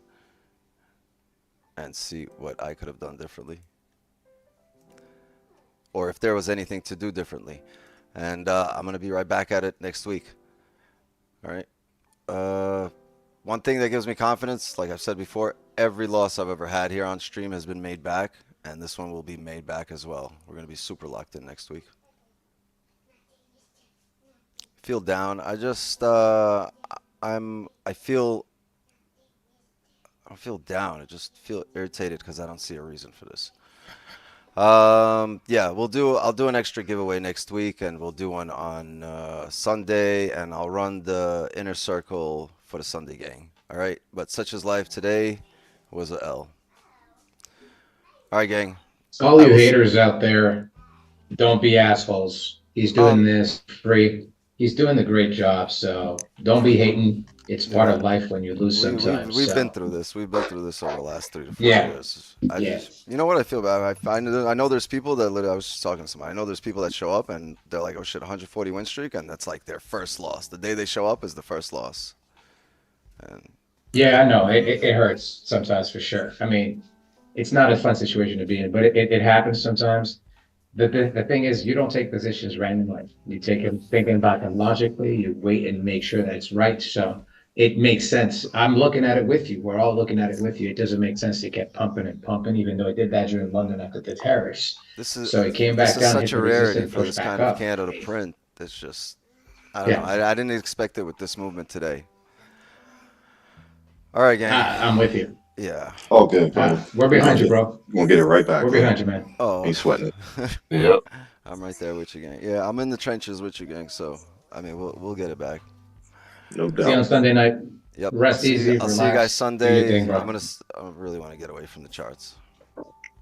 and see what I could have done differently, or if there was anything to do differently. And I'm gonna be right back at it next week. All right. One thing that gives me confidence, like I've said before, every loss I've ever had here on stream has been made back, and this one will be made back as well. We're going to be super locked in next week. Feel down. I just I feel down. I just feel irritated because I don't see a reason for this. Yeah, I'll do an extra giveaway next week, and we'll do one on Sunday, and I'll run the inner circle for the Sunday gang. All right, but such is life today was a L. All right, gang. All you haters out there, don't be assholes. He's doing this free. He's doing a great job. So don't be hating. It's part of life when you lose sometimes. We've So been through this. We've been through this over the last 3 to 4 Yeah. years. Yeah. You know what I feel bad? I know there's people that literally, I was just talking to somebody. I know there's people that show up and they're like, oh shit, 140 win streak, and that's like their first loss. The day they show up is the first loss. And Yeah, I know it hurts sometimes for sure. I mean, it's not a fun situation to be in, but it happens sometimes. The thing is, you don't take positions randomly. You take them thinking about them logically. You wait and make sure that it's right. So it makes sense. I'm looking at it with you. We're all looking at it with you. It doesn't make sense to get pumping and pumping, even though it did that during London after the tariffs. So it came back down, such hit a the rarity resistance, for pushed this back kind of up. candle to print. It's just, I don't know. Yeah, I didn't expect it with this movement today. All right, gang. I'm with you. Yeah. All good, bro. We're behind you, bro. We'll get it right back. We're man. behind you, man. Oh, Ain't sweating it. Yep. I'm right there with you, gang. Yeah, I'm in the trenches with you, gang. So, I mean, we'll get it back. No See you on doubt. Sunday night. Yep. Rest easy, I'll see you relax, guys do your Sunday. thing, bro. I really want to get away from the charts.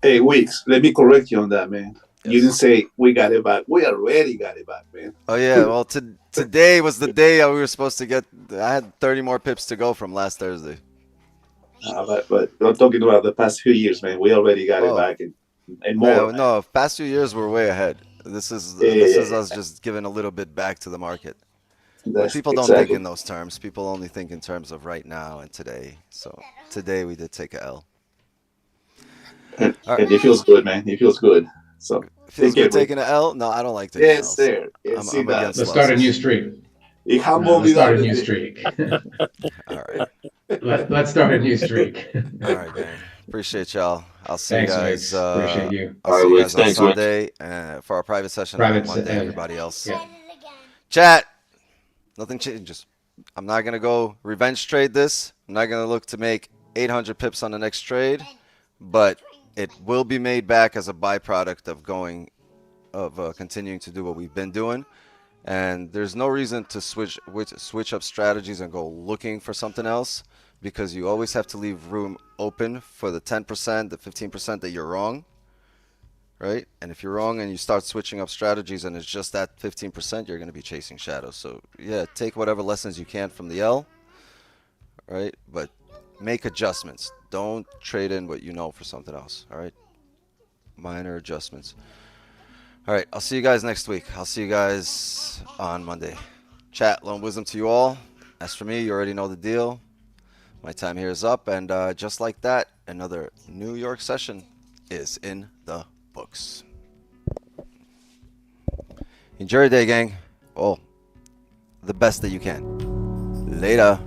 Hey, Weeks, let me correct you on that, man. You Yes. didn't say we got it back. We already got it back, man. Oh yeah, well today was the day we were supposed to get. I had 30 more pips to go from last Thursday. But I'm talking about the past few years, man. We already got it Oh. back and more. Yeah, no, past few years we're way ahead. This is us just giving a little bit back to the market. But That's people don't exactly. think in those terms. People only think in terms of right now and today. So today we did take a L. And All right. it feels good, man. It feels good. So Feels take care, good bro. taking an L? No, I don't like taking Yes, L's. sir. Yes, I'm against Let's start a losses. new streak. Ich habe Let's start a olvidado new de- streak. All right. Let's start a new streak. All right, gang. Appreciate y'all. I'll see Thanks, you guys. Wicks. Appreciate you. I'll All see right, you Wicks. guys on Thanks, Wicks. Sunday for our private session on Private Monday. se- Everybody else. Yeah. Chat. Nothing changes. I'm not gonna go revenge trade this. I'm not gonna look to make 800 pips on the next trade, but it will be made back as a byproduct of continuing to do what we've been doing. And there's no reason to switch up strategies and go looking for something else, because you always have to leave room open for the 10%, the 15% that you're wrong, right? And if you're wrong and you start switching up strategies and it's just that 15%, you're going to be chasing shadows. So yeah, take whatever lessons you can from the L, right? But make adjustments. Don't trade in what you know for something else, all right? Minor adjustments. All right, I'll see you guys next week. I'll see you guys on Monday. Chat, lone wisdom to you all. As for me, you already know the deal. My time here is up, and just like that, another New York session is in the books. Enjoy your day, gang. Oh, the best that you can. Later.